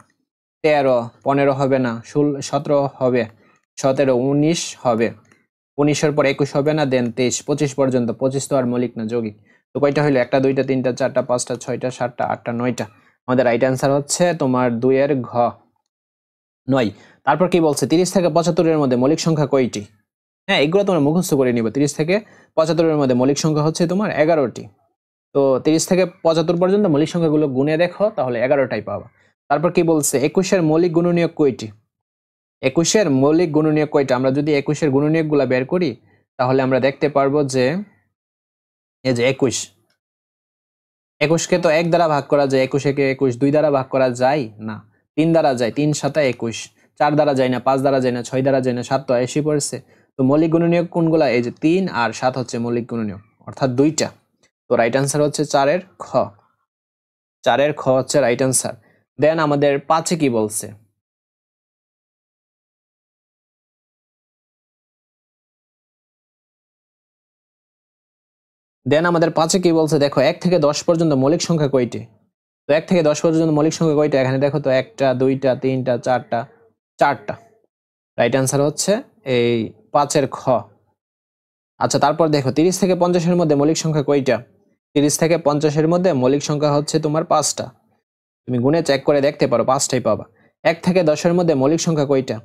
13, 15 হবে না, 16, 17 হবে, 17, 19 হবে, 19 এর পর 21 হবে না, দেন 23, 25 পর্যন্ত। 25 তো আর মৌলিক না, যৌগিক। তো কয়টা হইলো, 1টা 2টা 3টা 4টা 5টা 6টা 7টা 8টা 9টা। আমাদের রাইট অ্যান্সার হচ্ছে তোমার 2 এর ঘ, 9। তারপর কি বলছে, 30 থেকে 75 এর মধ্যে মৌলিক সংখ্যা কয়টি। হ্যাঁ, এগুলো তোমরা মুখস্থ করে নিবে। 30 থেকে 75 এর মধ্যে মৌলিক সংখ্যা হচ্ছে তোমার 11টি। তো 30 থেকে 75 পর্যন্ত মৌলিক সংখ্যাগুলো গুণে দেখো, তাহলে 11টাই পাবা। তারপর কি বলছে, 21 এর মৌলিক গুণনীয়ক কয়টি। 21 এর মৌলিক গুণনীয়ক কয়টা। আমরা যদি 21 এর গুণনীয়কগুলো বের করি, তাহলে আমরা দেখতে পারবো যে এই যে 21, 21কে তো 1 দ্বারা ভাগ করা যায়, 21 একে 21, 2 দ্বারা ভাগ করা যায় না, 3 দ্বারা যায়, 3 7 21, 4 দ্বারা যায় না, 5 দ্বারা যায় না, 6 দ্বারা যায় না, 7 তো এসে পড়ছে। তো মৌলিক গুণনীয়ক কোনগুলা, এই যে 3 আর 7 হচ্ছে মৌলিক গুণনীয়ক, অর্থাৎ 2টা। তো রাইট অ্যান্সার হচ্ছে 4 এর খ, 4 এর খ হচ্ছে রাইট অ্যান্সার। দেন আমাদের 5-এ কি বলছে, দেখো 1 থেকে 10 পর্যন্ত মৌলিক সংখ্যা কয়টি। তো 1 থেকে 10 পর্যন্ত মৌলিক সংখ্যা কয়টা, এখানে দেখো তো 1টা 2টা 3টা 4টা 4টা। রাইট অ্যান্সার হচ্ছে এই 5 এর খ। আচ্ছা, তারপর দেখো 30 থেকে 50 এর মধ্যে মৌলিক সংখ্যা কয়টা। 30 থেকে 50 এর মধ্যে মৌলিক সংখ্যা হচ্ছে তোমার 5টা। তুমি গুণে চেক করে দেখতে পারো, 5টাই পাবা। 1 থেকে 10 এর মধ্যে মৌলিক সংখ্যা কয়টা।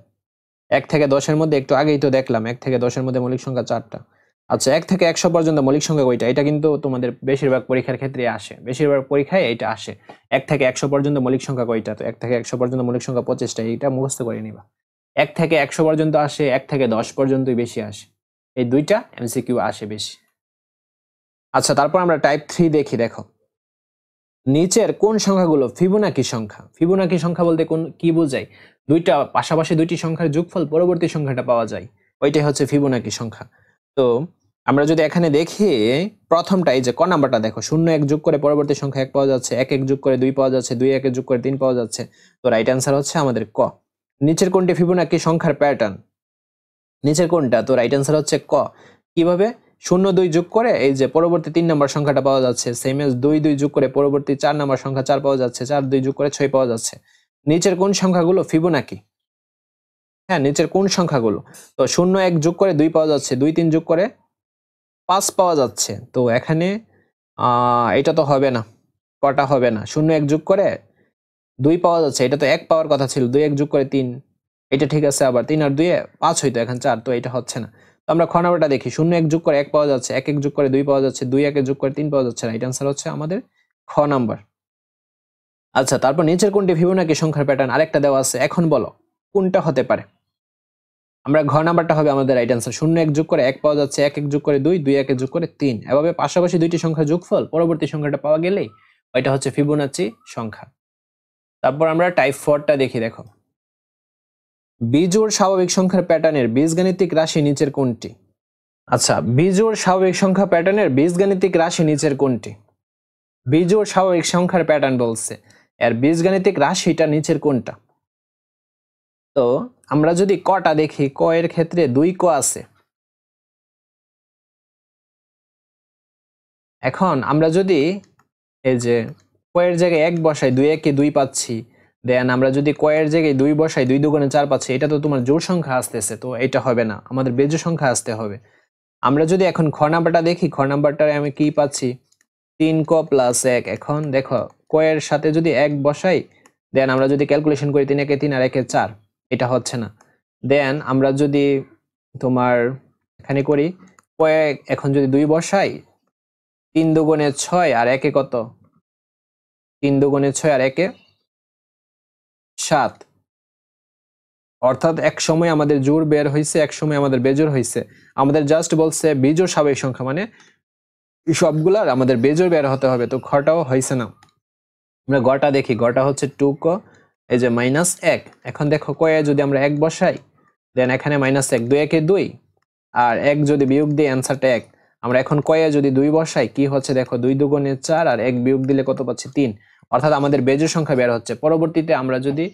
1 থেকে 10 এর মধ্যে একটু আগেই তো দেখলাম, 1 থেকে 10 এর মধ্যে মৌলিক সংখ্যা 4টা। আচ্ছা, 1 থেকে 100 পর্যন্ত মৌলিক সংখ্যা কয়টা, এটা কিন্তু তোমাদের বেশিরভাগ পরীক্ষার ক্ষেত্রে আসে, বেশিরভাগ পরীক্ষায় এটা আসে। 1 থেকে 100 পর্যন্ত মৌলিক সংখ্যা কয়টা। তো 1 থেকে 100 পর্যন্ত মৌলিক সংখ্যা 25টা, এটা মুখস্থ করে নিবা। 1 থেকে 100 পর্যন্ত আসে, 1 থেকে 10 পর্যন্তই বেশি আসে, এই দুইটা এমসিকিউ আসে বেশি। আচ্ছা, তারপর আমরা টাইপ 3 দেখি। দেখো, নিচের কোন সংখ্যাগুলো ফিবোনাকি সংখ্যা? ফিবোনাকি সংখ্যা বলতে কি বোঝায়? দুইটা পাশাপাশি দুইটি সংখ্যার যোগফল পরবর্তী সংখ্যাটা পাওয়া যায়, ওইটাই হচ্ছে ফিবোনাকি সংখ্যা। তো আমরা যদি এখানে দেখি প্রথমটা, এই যে ক নাম্বারটা দেখো, 0 1 যোগ করে পরবর্তী সংখ্যা 1 পাওয়া যাচ্ছে, 1 1 যোগ করে 2 পাওয়া যাচ্ছে, 2 1 যোগ করে 3 পাওয়া যাচ্ছে। তো রাইট অ্যান্সার হচ্ছে আমাদের ক। নিচের কোনটি ফিবোনাকি সংখ্যার প্যাটার্ন? নিচের কোনটা? তো রাইট অ্যান্সার হচ্ছে ক। কিভাবে? 0 2 যোগ করে এই যে পরবর্তী 3 নাম্বার সংখ্যাটা পাওয়া যাচ্ছে, সেম এজ 2 2 যোগ করে পরবর্তী 4 নাম্বার সংখ্যা 4 পাওয়া যাচ্ছে, 4 2 যোগ করে 6 পাওয়া যাচ্ছে। নিচের কোন সংখ্যাগুলো ফিবোনাকি? হ্যাঁ, নিচের কোন সংখ্যাগুলো? তো 0 1 যোগ করে 2 পাওয়া যাচ্ছে, 2 3 যোগ করে 5 পাওয়া যাচ্ছে। তো এখানে এটা তো হবে না, কটা হবে না। 0 1 যোগ করে 2 পাওয়া যাচ্ছে, এটা তো 1 পাওয়ার কথা ছিল। 2 1 যোগ করে 3, এটা ঠিক আছে। আবার 3 আর 2 এ 5 হইতো, এখন 4, তো এটা হচ্ছে না। তো আমরা খ নাম্বারটা দেখি। 0 1 যোগ করে 1 পাওয়া যাচ্ছে, 1 1 যোগ করে 2 পাওয়া যাচ্ছে, 2 1 যোগ করে 3 পাওয়া যাচ্ছে। রাইট অ্যান্সার হচ্ছে আমাদের খ নাম্বার। আচ্ছা, তারপর নিচের কোনটি ফিবোনাকি সংখ্যার প্যাটার্ন? আরেকটা দেওয়া আছে, এখন বলো কোনটা হতে পারে। আমরা ঘ নাম্বারটা হবে আমাদের রাইট অ্যান্সার। 0 1 যোগ করে 1 পাওয়া যাচ্ছে, 1 1 যোগ করে 2, 2 1 যোগ করে 3। এভাবে পাশাপাশি দুইটি সংখ্যার যোগফল পরবর্তী সংখ্যাটা পাওয়া গেলেই ওইটা হচ্ছে ফিবোনাচি সংখ্যা। তারপর আমরা টাইপ 4টা দেখি। দেখো, বিজোড় স্বাভাবিক সংখ্যার প্যাটার্নের বীজগাণিতিক রাশি নিচের কোনটি? আচ্ছা, বিজোড় স্বাভাবিক সংখ্যা প্যাটার্নের বীজগাণিতিক রাশি নিচের কোনটি? বিজোড় স্বাভাবিক সংখ্যার প্যাটার্ন বলছে, এর বীজগাণিতিক রাশিটা নিচের কোনটা? তো আমরা যদি কটা দেখি, ক এর ক্ষেত্রে 2 ক আছে। এখন আমরা যদি এই যে ক এর জায়গায় 1 বসাই, 2 1 2 পাচ্ছি। দেন আমরা যদি ক এর জায়গায় 2 বসাই, 2 2 4 পাচ্ছি। এটা তো তোমার জোড় সংখ্যা আসতেছে, তো এটা হবে না, আমাদের বেজোড় সংখ্যা আসতে হবে। আমরা যদি এখন খ নাম্বারটা দেখি, খ নাম্বারটায় আমি কি পাচ্ছি? 3 ক প্লাস 1। এখন দেখো, ক এর সাথে যদি 1 বসাই, দেন আমরা যদি ক্যালকুলেশন করি 3 1 3 আর 1 4, এটা হচ্ছে না। দেন আমরা যদি তোমার এখানে করি, ক এখন যদি 2 বসাই, 3 2 6 আর 1 কত? 3 2 6 আর 1 7। অর্থাৎ এক সময় আমাদের জোড় বের হয়েছে, এক সময় আমাদের বেজোড় হয়েছে। আমাদের জাস্ট বলছে বিজোড় স্বাভাবিক সংখ্যা, মানে সবগুলার আমাদের বেজোড় বের হতে হবে। তো খটাও হয়েছে না। আমরা গটা দেখি, গটা হচ্ছে 2 ক, এই যে -1। এখন দেখো, কয়ে যদি আমরা 1 বসাই, দেন এখানে -1, 2 1 2, আর 1 যদি বিয়োগ দিই অ্যান্সারটা 1। আমরা এখন কয়ে যদি 2 বসাই, কি হচ্ছে দেখো, 2 2 4 আর 1 বিয়োগ দিলে কত পাচ্ছি? 3। অর্থাৎ আমাদের বেজোড় সংখ্যা বের হচ্ছে। পরবর্তীতে আমরা যদি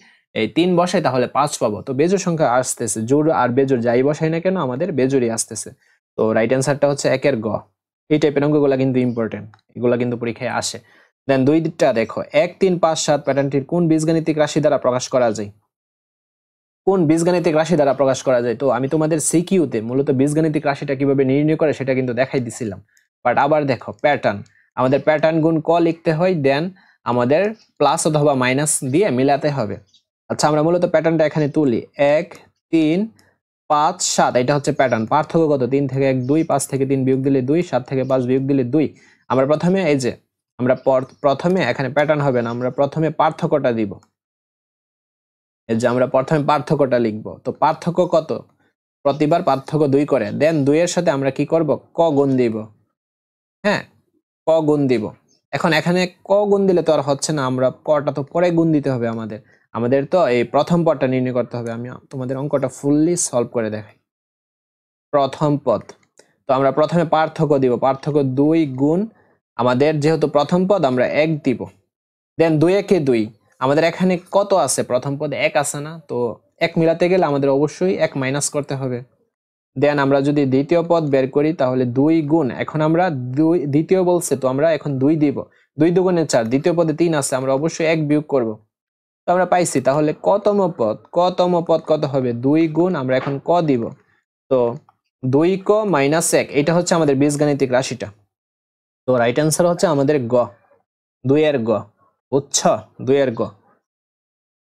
এই 3 বসাই তাহলে 5 পাবো। তো বেজোড় সংখ্যা আসতেছে, জোড় আর বেজোড় যাই বসাই না কেন আমাদের বেজোড়ই আসতেছে। তো রাইট অ্যান্সারটা হচ্ছে 1 এর গ। এই টাইপের অঙ্কগুলো কিন্তু ইম্পর্টেন্ট, এগুলো কিন্তু পরীক্ষায় আসে। দেন 2টা দেখো, 1 3 5 7 প্যাটার্নটির কোন বীজগাণিতিক রাশি দ্বারা প্রকাশ করা যায়? কোন বীজগাণিতিক রাশি দ্বারা প্রকাশ করা যায়? তো আমি তোমাদের সিকিউতে মূলত বীজগাণিতিক রাশিটা কিভাবে নির্ণয় করে সেটা কিন্তু দেখাই দিছিলাম। বাট আবার দেখো, প্যাটার্ন, আমাদের প্যাটার্ন গুণ ক লিখতে হয়, দেন আমাদের প্লাস অথবা মাইনাস দিয়ে মিলাতে হবে। আচ্ছা, আমরা মূলত প্যাটার্নটা এখানে তুলি। 1 3 5 7, এটা হচ্ছে প্যাটার্ন। পার্থক্য কত? 3 থেকে 1 2, 5 থেকে 3 বিয়োগ দিলে 2, 7 থেকে 5 বিয়োগ দিলে 2। আমরা প্রথমে এই যে আমরা প্রথমে এখানে প্যাটার্ন হবে না, আমরা প্রথমে পার্থক্যটা দিব। এই যে আমরা প্রথমে পার্থক্যটা লিখব। তো পার্থক্য কত? প্রতিবার পার্থক্য 2 করে, দেন 2 এর সাথে আমরা কি করব? ক গুণ দিব। হ্যাঁ, ক গুণ দিব। এখন এখানে ক গুণ দিলে তো আর হচ্ছে না, আমরা কটা তো পরে গুণ দিতে হবে আমাদের। আমাদের তো এই প্রথম পদটা নির্ণয় করতে হবে। আমি তোমাদের অঙ্কটা ফুললি সলভ করে দেখাই। প্রথম পদ, তো আমরা প্রথমে পার্থক্য দিব। পার্থক্য 2 গুণ, আমাদের যেহেতু প্রথম পদ আমরা 1 দিব। দেন 2 1 2, আমাদের এখানে কত আছে? প্রথম পদে 1 আছে না? তো 1 মিলাতে গেলে আমাদের অবশ্যই 1 মাইনাস করতে হবে। দেন আমরা যদি দ্বিতীয় পদ বের করি, তাহলে 2 গুণ, এখন আমরা দ্বিতীয় বলছে তো আমরা এখন 2 দিব। 2 2 4, দ্বিতীয় পদে 3 আছে, আমরা অবশ্যই 1 বিয়োগ করব। তো আমরা পাইছি, তাহলে কতম পদ? কতম পদ কত হবে? 2 গুণ, আমরা এখন ক দিব। তো 2 ক মাইনাস 1, এটা হচ্ছে আমাদের বীজগাণিতিক রাশিটা। তো রাইট অ্যান্সার হচ্ছে আমাদের গ, 2 এর গ। বুঝছ? 2 এর গ।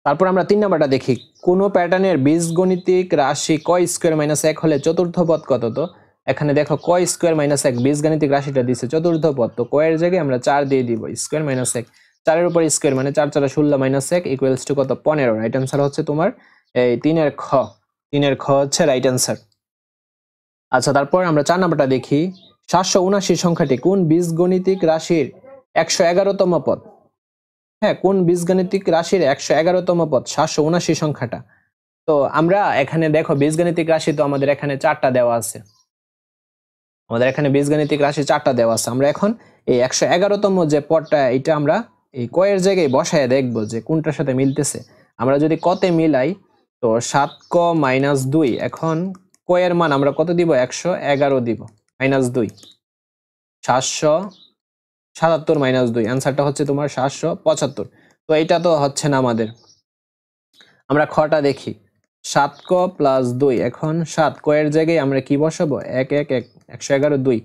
তারপর আমরা 3 নাম্বারটা দেখি। কোন প্যাটার্নের বীজগণিতিক রাশি ক স্কয়ার মাইনাস 1 হলে চতুর্থ পদ কত? তো এখানে দেখো, ক স্কয়ার মাইনাস 1 বীজগাণিতিক রাশিটা দিছে চতুর্থ পদ। তো ক এর জায়গায় আমরা 4 দিয়ে দিব, স্কয়ার মাইনাস 1, 4 এর উপর স্কয়ার মানে 4 4 16 মাইনাস 1 ইকুয়ালস টু কত? 15। রাইট অ্যান্সার হচ্ছে তোমার এই 3 এর খ। 3 এর খ হচ্ছে রাইট অ্যান্সার। আচ্ছা, তারপর আমরা 4 নাম্বারটা দেখি। 779 সংখ্যাটি কোন বীজগণিতিক রাশির 111তম পদ? হ্যাঁ, কোন বীজগাণিতিক রাশির 111তম পদ 779 সংখ্যাটা? তো আমরা এখানে দেখো বীজগাণিতিক রাশি তো আমাদের এখানে 4টা দেওয়া আছে। আমাদের এখানে বীজগাণিতিক রাশি 4টা দেওয়া আছে। আমরা এখন এই 111তম যে পদটা এটা আমরা এই কয়ের জায়গায় বসায় দেখব যে কোনটার সাথে মিলতেছে। আমরা যদি কতে মিলাই তো 7 ক - 2, এখন কয়ের মান আমরা কত দিব? 111 দিব -2, 777 - 2, অ্যান্সারটা হচ্ছে তোমার 775। তো এইটা তো হচ্ছে না আমাদের। আমরা খটা দেখি, 7 ক + 2, এখন 7 কয়ের জায়গায় আমরা কি বসাবো? 1 1 1 111 2,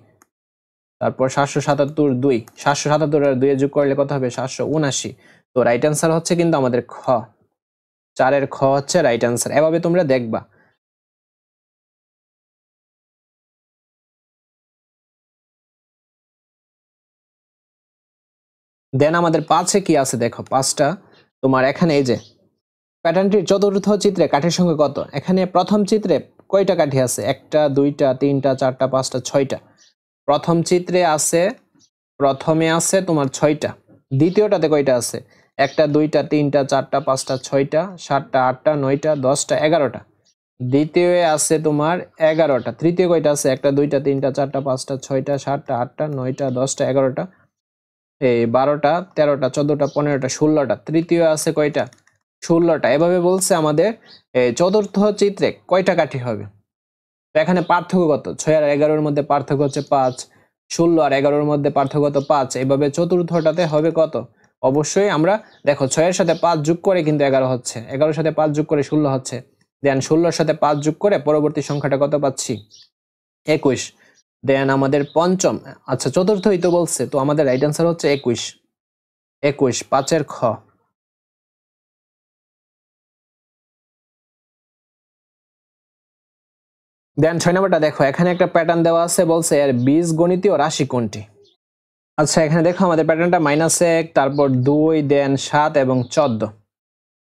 তারপর 777 2, 777 আর 2 যোগ করলে কত হবে? 779। তো রাইট অ্যান্সার হচ্ছে কিন্তু আমাদের খ, 4 খ হচ্ছে রাইট অ্যান্সার। এভাবে তোমরা দেখবা। দেন আমাদের 5-এ কি আছে দেখো, 5টা তোমার এখানে এই যে প্যাটার্নটির চতুর্থ চিত্রে কাঠির সংখ্যা কত? এখানে প্রথম চিত্রে কয়টা কাঠি আছে? 1টা 2টা 3টা 4টা 5টা 6টা। প্রথম চিত্রে আছে, প্রথমে আছে তোমার 6টা। দ্বিতীয়টাতে কয়টা আছে? 1টা 2টা 3টা 4টা 5টা 6টা 7টা 8টা 9টা 10টা 11টা। দ্বিতীয় আছে তোমার 11টা। তৃতীয় কয়টা আছে? 1টা 2টা 3টা 4টা 5টা 6টা 7টা 8টা 9টা 10টা 11টা, এই 12টা 13টা 14টা 15টা 16টা। তৃতীয় আছে কয়টা? 16টা। এভাবে বলছে আমাদের চতুর্থ চিত্রে কয়টা কাঠি হবে। তো এখানে পার্থক্য কত? 6 আর 11-এর মধ্যে পার্থক্য হচ্ছে 5, 16 আর 11-এর মধ্যে পার্থক্য কত? 5। এভাবে চতুর্থটাতে হবে কত? অবশ্যই আমরা দেখো 6-এর সাথে 5 যোগ করে কিন্তু 11 হচ্ছে, 11-এর সাথে 5 যোগ করে 16 হচ্ছে, দেন 16-এর সাথে 5 যোগ করে পরবর্তী সংখ্যাটা কত পাচ্ছি? 21। দেন আমাদের পঞ্চম, আচ্ছা চতুর্থই তো বলছে, তো আমাদের রাইট অ্যান্সার হচ্ছে 21, 21, 5-এর খ। দেন 6 নম্বরটা দেখো, এখানে একটা প্যাটার্ন দেওয়া আছে, বলছে এর বীজগণিতীয় রাশি কোনটি? আচ্ছা এখানে দেখো আমাদের প্যাটার্নটা -1, তারপর 2, দেন 7 এবং 14।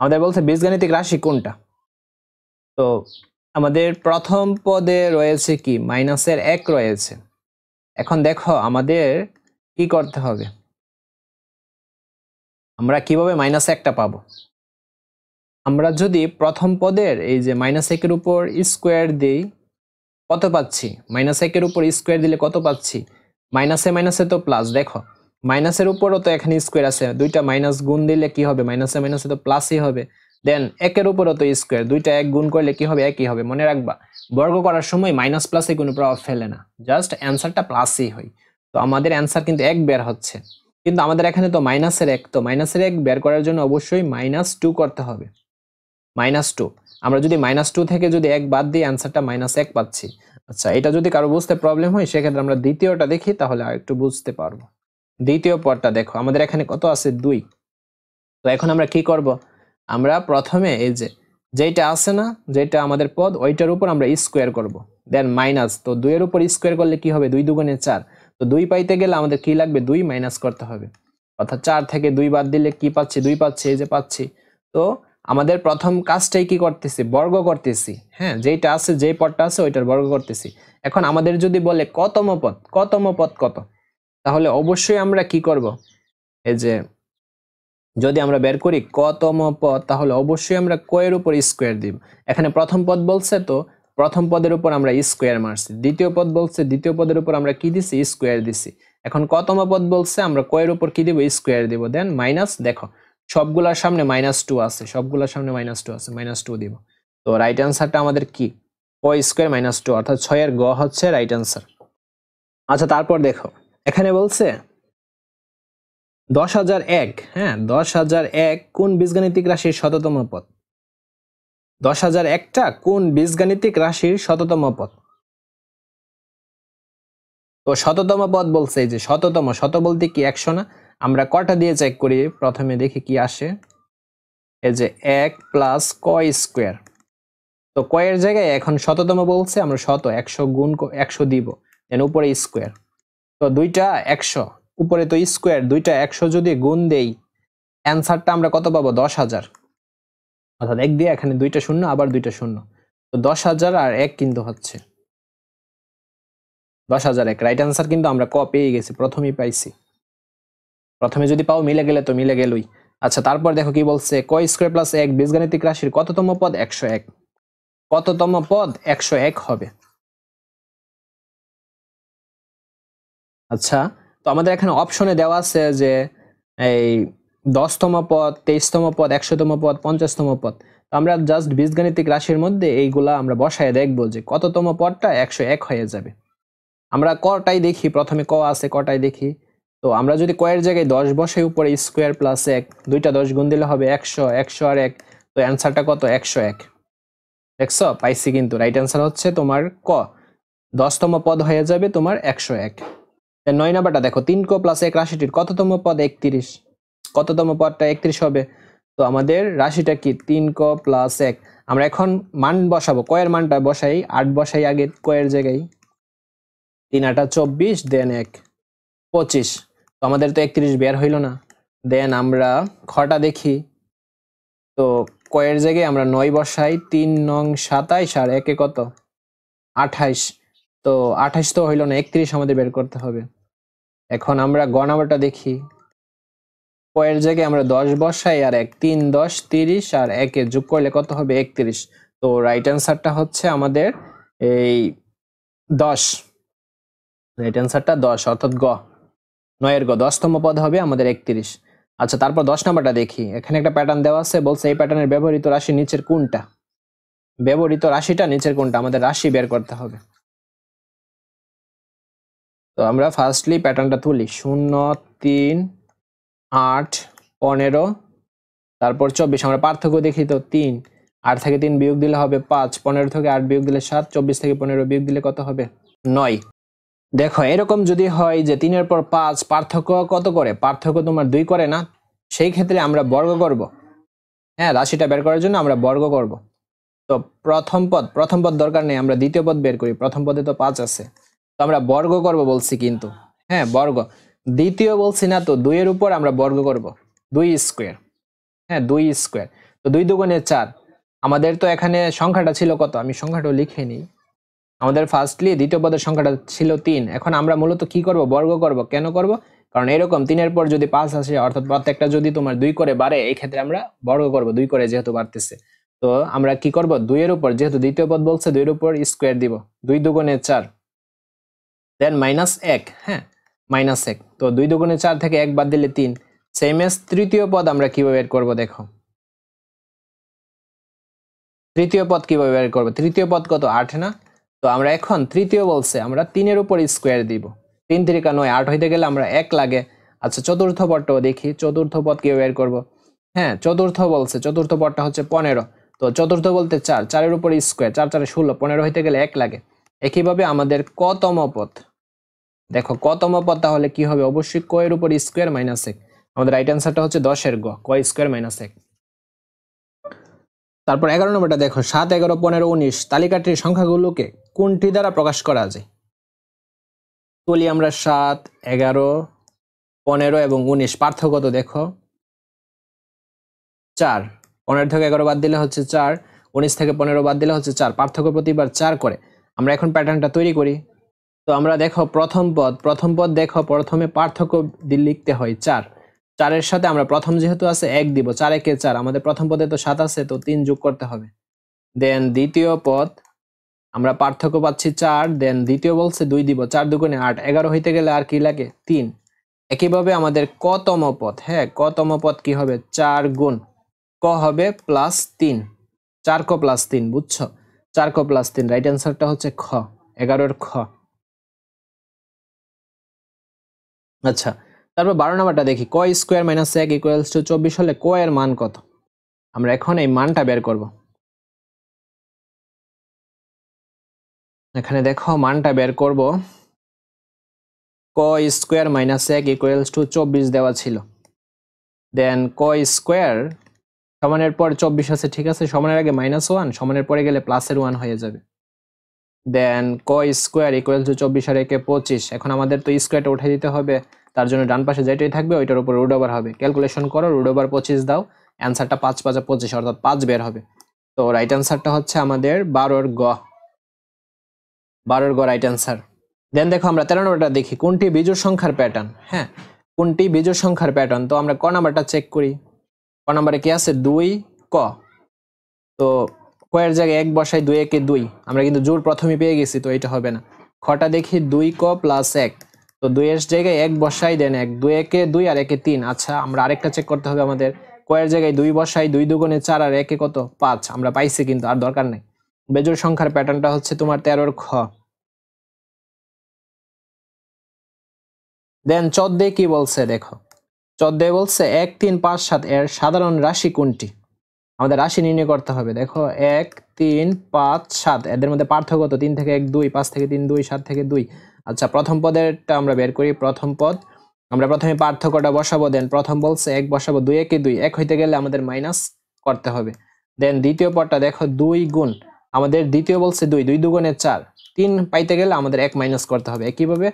আমাদের বলছে বীজগাণিতিক রাশি কোনটা? তো আমাদের প্রথম পদে রয়েছে কি? -1 রয়েছে। এখন দেখো আমাদের কি করতে হবে, আমরা কিভাবে -1টা পাবো? আমরা যদি প্রথম পদের এই যে -1-এর উপর স্কোয়ার দিই, কত পাচ্ছি? -1-এর উপর স্কোয়ার দিলে কত পাচ্ছি? মাইনাসে মাইনাসে তো প্লাস। দেখো মাইনাসের উপরও তো এখানে স্কোয়ার আছে, দুইটা মাইনাস গুণ দিলে কি হবে? মাইনাসে মাইনাসে তো প্লাসই হবে। দেন 1-এর উপরও তো স্কোয়ার, দুইটা 1 গুণ করলে কি হবে? একই হবে। মনে রাখবা বর্গ করার সময় মাইনাস প্লাসে কোনো প্রভাব ফেলে না, জাস্ট অ্যান্সারটা প্লাসই হয়। তো আমাদের অ্যান্সার কিন্তু 1 বের হচ্ছে, কিন্তু আমাদের এখানে তো -1, তো -1 বের করার জন্য অবশ্যই -2 করতে হবে। -2, আমরা যদি -2 থেকে যদি 1 বাদ দিই অ্যান্সারটা -1 পাচ্ছি। আচ্ছা এটা যদি কারো বুঝতে প্রবলেম হয় সেক্ষেত্রে আমরা দ্বিতীয়টা দেখি, তাহলে আর একটু বুঝতে পারবো। দ্বিতীয় পদটা দেখো, আমাদের এখানে কত আছে? 2। তো এখন আমরা কি করব? আমরা প্রথমে এই যে যেটা আছে না, যেটা আমাদের পদ, ওইটার উপর আমরা স্কোয়ার করব, দেন মাইনাস। তো 2 এর উপর স্কোয়ার করলে কি হবে? 2 দুগুণে 4। তো 2 পাইতে গেলে আমাদের কি লাগবে? 2 মাইনাস করতে হবে, অর্থাৎ 4 থেকে 2 বাদ দিলে কি পাচ্ছি? 2 পাচ্ছি, এই যে পাচ্ছি। তো আমাদের প্রথম কাজটাই কি করতেছি? বর্গ করতেছি। হ্যাঁ, যেটা আছে, যেই পদটা আছে ওইটার বর্গ করতেছি। এখন আমাদের যদি বলে কতম পদ, কতম পদ কত, তাহলে অবশ্যই আমরা কি করব? এই যে যদি আমরা বের করি কতম পদ, তাহলে অবশ্যই আমরা কয়ের উপর স্কোয়ার দিব। এখানে প্রথম পদ বলছে, তো প্রথম পদের উপর আমরা স্কোয়ার মারছি। দ্বিতীয় পদ বলছে, দ্বিতীয় পদের উপর আমরা কি দিছি? স্কোয়ার দিছি। এখন কতম পদ বলছে, আমরা কয়ের উপর কি দিব? স্কোয়ার দিব। দেন মাইনাস, দেখো সবগুলোর সামনে -2 আছে, সবগুলোর সামনে -2 আছে, -2 দিব। তো রাইট অ্যান্সারটা আমাদের কি? ক স্কোয়ার -2, অর্থাৎ 6-এর গ হচ্ছে রাইট অ্যান্সার। আচ্ছা তারপর দেখো এখানে বলছে 10,001, হ্যাঁ 10,001 কোন বীজগাণিতিক রাশির শততম পদ? 10,001টা কোন বীজগাণিতিক রাশির শততম পদ? তো শততম পদ বলছে, এই যে শততম, শত বলতে কি 100 না? আমরা কটা দিয়ে চেক করি, প্রথমে দেখি কি আসে। এই যে 1 প্লাস ক স্কোয়ার। তো কয়ের জায়গায় এখন শততম বলছে, আমরা 100 গুণ 100 দিব, দেন উপরে স্কোয়ার। তো দুইটা 100, উপরে তো স্কোয়ার, দুইটা 100 যদি গুণ দেই অ্যান্সারটা আমরা কত পাবো? 10,000। অর্থাৎ 1 দিয়ে এখানে দুইটা শূন্য, আবার দুইটা শূন্য, তো 10,000 আর 1 কিন্তু হচ্ছে 10,001। রাইট অ্যান্সার কিন্তু আমরা ক পেয়ে গেছি, প্রথমেই পাইছি। প্রথমে যদি পাও মিলে গেলে তো মিলে গেলই। আচ্ছা তারপর দেখো কি বলছে, ক স্কোয়ার প্লাস 1 বীজগাণিতিক রাশির কততম পদ? 101। কততম পদ? 101 হবে। আচ্ছা, তো আমাদের এখানে অপশনে দেওয়া আছে যে এই 10তম পদ, 23তম পদ, 100তম পদ, 50তম পদ। তো আমরা জাস্ট বীজগাণিতিক রাশির মধ্যে এইগুলা আমরা বসায় দেখবো যে কততম পদটা 101 হয়ে যাবে। আমরা কটাই দেখি, প্রথমে ক আছে কটাই দেখি। তো আমরা যদি কয়ের জায়গায় 10 বসাই, উপরে স্কোয়ার প্লাস 1, দুইটা 10 গুণ দিলে হবে 100, 100 আর 1, তো অ্যান্সারটা কত? 101। দেখছো, পাইছি কিন্তু। রাইট অ্যান্সার হচ্ছে তোমার ক, 10তম পদ হয়ে যাবে তোমার 101। 9 নাম্বারটা দেখো, 3 ক প্লাস 1 রাশিটির কততম পদ? 31। কততম পদটা 31 হবে? তো আমাদের রাশিটা কি? 3 ক প্লাস 1। আমরা এখন মান বসাবো, কয়ের মানটা বসাই, 8 বসাই আগে কয়ের জায়গায়, 3 8 24, দেন 1 25। তো আমাদের তো 31 বের হইল না। দেন আমরা খটা দেখি, তো কয়ের জায়গায় আমরা 9 বসাই, 3 নং 27 আর 1 কত? 28। তো 28 তো হইল না, 31 আমাদের বের করতে হবে। এখন আমরা গ নাম্বারটা দেখি, কয়ের জায়গায় আমরা 10 বসাই আর 1, 3 10 30 আর 1 যোগ করলে কত হবে? 31। তো রাইট অ্যান্সারটা হচ্ছে আমাদের এই 10। রাইট অ্যান্সারটা 10, অর্থাৎ গ, 9 এর গ, 10তম পদ হবে আমাদের 31। আচ্ছা তারপর 10 নাম্বারটা দেখি, এখানে একটা প্যাটার্ন দেওয়া আছে, বলছে এই প্যাটার্নের ব্যবহৃত রাশি নিচের কোনটা? ব্যবহৃত রাশিটা নিচের কোনটা? আমাদের রাশি বের করতে হবে। তো আমরা ফার্স্টলি প্যাটার্নটা তুলি, 0 3 8 15, তারপর 24। আমরা পার্থক্য দেখি, তো 3, 8 থেকে 3 বিয়োগ দিলে হবে 5, 15 থেকে 8 বিয়োগ দিলে 7, 24 থেকে 15 বিয়োগ দিলে কত হবে? 9। দেখো এরকম যদি হয় যে 3 এর পর 5, পার্থক্য কত করে? পার্থক্য তোমার 2 করে না? সেই ক্ষেত্রে আমরা বর্গ করব। হ্যাঁ, রাশিটা বের করার জন্য আমরা বর্গ করব। তো প্রথম পদ দরকার নেই, আমরা দ্বিতীয় পদ বের করি। প্রথম পদে তো 5 আছে, তো আমরা বর্গ করব বলছি কিন্তু। হ্যাঁ, বর্গ। দ্বিতীয় বলছি না তো, 2 এর উপর আমরা বর্গ করব, 2 স্কোয়ার। হ্যাঁ, 2 স্কোয়ার। তো 2 দুগুণে 4। আমাদের তো এখানে সংখ্যাটা ছিল কত? আমি সংখ্যাটাও লিখে নিই। আমাদের ফার্স্টলি দ্বিতীয় পদের সংখ্যাটা ছিল 3। এখন আমরা মূলত কি করব? বর্গ করব। কেন করব? কারণ এরকম 3 এর পর যদি 5 আসে, অর্থাৎ প্রত্যেকটা যদি তোমার 2 করে বাড়ে, এই ক্ষেত্রে আমরা বর্গ করব, 2 করে যেহেতু বাড়তেছে। তো আমরা কি করব? 2 এর উপর, যেহেতু দ্বিতীয় পদ বলছে, 2 এর উপর স্কোয়ার দিব, 2 দুগুণে 4, দেন -1। হ্যাঁ, -1। তো 2 দুগুণে 4 থেকে 1 বাদ দিলে 3। সেম এস তৃতীয় পদ আমরা কিভাবে বের করব দেখো। তৃতীয় পদ কিভাবে বের করব? তৃতীয় পদ কত? 8 না? তো আমরা এখন তৃতীয় বলছে, আমরা 3 এর উপর স্কোয়ার দিব, 3 3 9, 8 হইতে গেলে আমরা 1 লাগে। আচ্ছা চতুর্থ পদটাও দেখি, চতুর্থ পদ কিভাবে বের করব। হ্যাঁ, চতুর্থ বলছে, চতুর্থ পদটা হচ্ছে 15। তো চতুর্থ বলতে 4, 4 এর উপর স্কোয়ার, 4 4 16, 15 হইতে গেলে 1 লাগে। একইভাবে আমাদের কতম পদ দেখো, কতম পদ তাহলে কি হবে? অবশ্যই ক এর উপর স্কোয়ার -1। আমাদের রাইট অ্যান্সারটা হচ্ছে 10 এর গ, ক স্কোয়ার -1। তারপর 11 নম্বরটা দেখো, 7 11 15 19 তালিকাটির সংখ্যাগুলোকে কোনটি দ্বারা প্রকাশ করা যায়? তুলি আমরা 7 11 15 এবং 19, পার্থক্য তো দেখো 4। 15 থেকে 11 বাদ দিলে হচ্ছে 4, 19 থেকে 15 বাদ দিলে হচ্ছে 4, পার্থক্য প্রতিবার 4 করে। আমরা এখন প্যাটার্নটা তৈরি করি। তো আমরা দেখো প্রথম পদ দেখো, প্রথমে পার্থক্য লিখতে হয় 4। 4 এর সাথে আমরা প্রথম যেহেতু আছে 1 দিব, 4 একে 4। আমাদের প্রথম পদে তো 7 আছে, তো 3 যোগ করতে হবে। দেন দ্বিতীয় পদ আমরা পার্থক্য পাচ্ছি 4, দেন দ্বিতীয় বলছে 2 দিব, 4 দুগুণে 8, 11 হইতে গেলে আর কি লাগে? 3। একইভাবে আমাদের কতম পদ, হ্যাঁ কতম পদ কি হবে? 4 গুণ ক হবে +3, 4 ক +3, বুঝছো? 4 ক +3, রাইট অ্যান্সারটা হচ্ছে খ, 11 এর খ। আচ্ছা তারপর 12 নাম্বারটা দেখি, ক স্কোয়ার -1 ইকুয়ালস টু 24 হলে ক এর মান কত? আমরা এখন এই মানটা বের করব। এখানে দেখো মানটা বের করব, ক স্কোয়ার -1 ইকুয়ালস টু 24 দেওয়া ছিল। দেন ক স্কোয়ার সমানের পর 24 আছে, ঠিক আছে, সমানের আগে -1, সমানের পরে গেলে +1 হয়ে যাবে। দেন ক স্কোয়ার ইকুয়াল টু 24 আর 1 25। এখন আমাদের তো স্কোয়ারটা উঠে দিতে হবে, তার জন্য ডান পাশে যেটাই থাকবে ওইটার উপর রুট ওভার হবে। ক্যালকুলেশন করো, রুট ওভার 25 দাও, অ্যান্সারটা 5 5 25, অর্থাৎ 5 বের হবে। তো রাইট অ্যান্সারটা হচ্ছে আমাদের 12 গ, 12 গ রাইট অ্যান্সার। দেন দেখো আমরা 13 নম্বরটা দেখি, কোনটি বিজোড় সংখ্যার প্যাটার্ন? হ্যাঁ, কোনটি বিজোড় সংখ্যার প্যাটার্ন? তো আমরা ক নাম্বারটা চেক করি। ক নম্বরে কি আছে 2 ক। তো ক এর জায়গায় 1 বসাই, 2 একে 2, আমরা কিন্তু জোর প্রথমে পেয়ে গেছি, তো এটা হবে না। খটা দেখি 2 ক প্লাস 1, তো 2 এর জায়গায় 1 বসাই দেন 1, 2 একে 2 আর 1 এ 3। আচ্ছা আমরা আরেকটা চেক করতে হবে আমাদের, ক এর জায়গায় 2 বসাই, 2 দুগুণে 4 আর 1 এ কত 5, আমরা পাইছি কিন্তু আর দরকার নাই। বেজোড় সংখ্যার প্যাটার্নটা হচ্ছে তোমার 13 এর খ। দেন 14 কি বলছে দেখো, 14 বলছে 1 3 5 7 এর সাধারণ রাশি কোনটি। আমাদের রাশি নির্ণয় করতে হবে। দেখো 1 3 5 7 এদের মধ্যে পার্থক্য কত, 3 থেকে 1 2, 5 থেকে 3 2, 7 থেকে 2। আচ্ছা প্রথম পদেরটা আমরা বের করি। প্রথম পদ আমরা প্রথমে পার্থক্যটা বসাবো, দেন প্রথম বলছে 1 বসাবো, 2 একে 2, 1 হইতে গেলে আমাদের মাইনাস করতে হবে। দেন দ্বিতীয় পদটা দেখো 2 গুণ, আমাদের দ্বিতীয় বলছে 2, 2 দুগুণে 4, 3 পাইতে গেলে আমাদের 1 মাইনাস করতে হবে। একইভাবে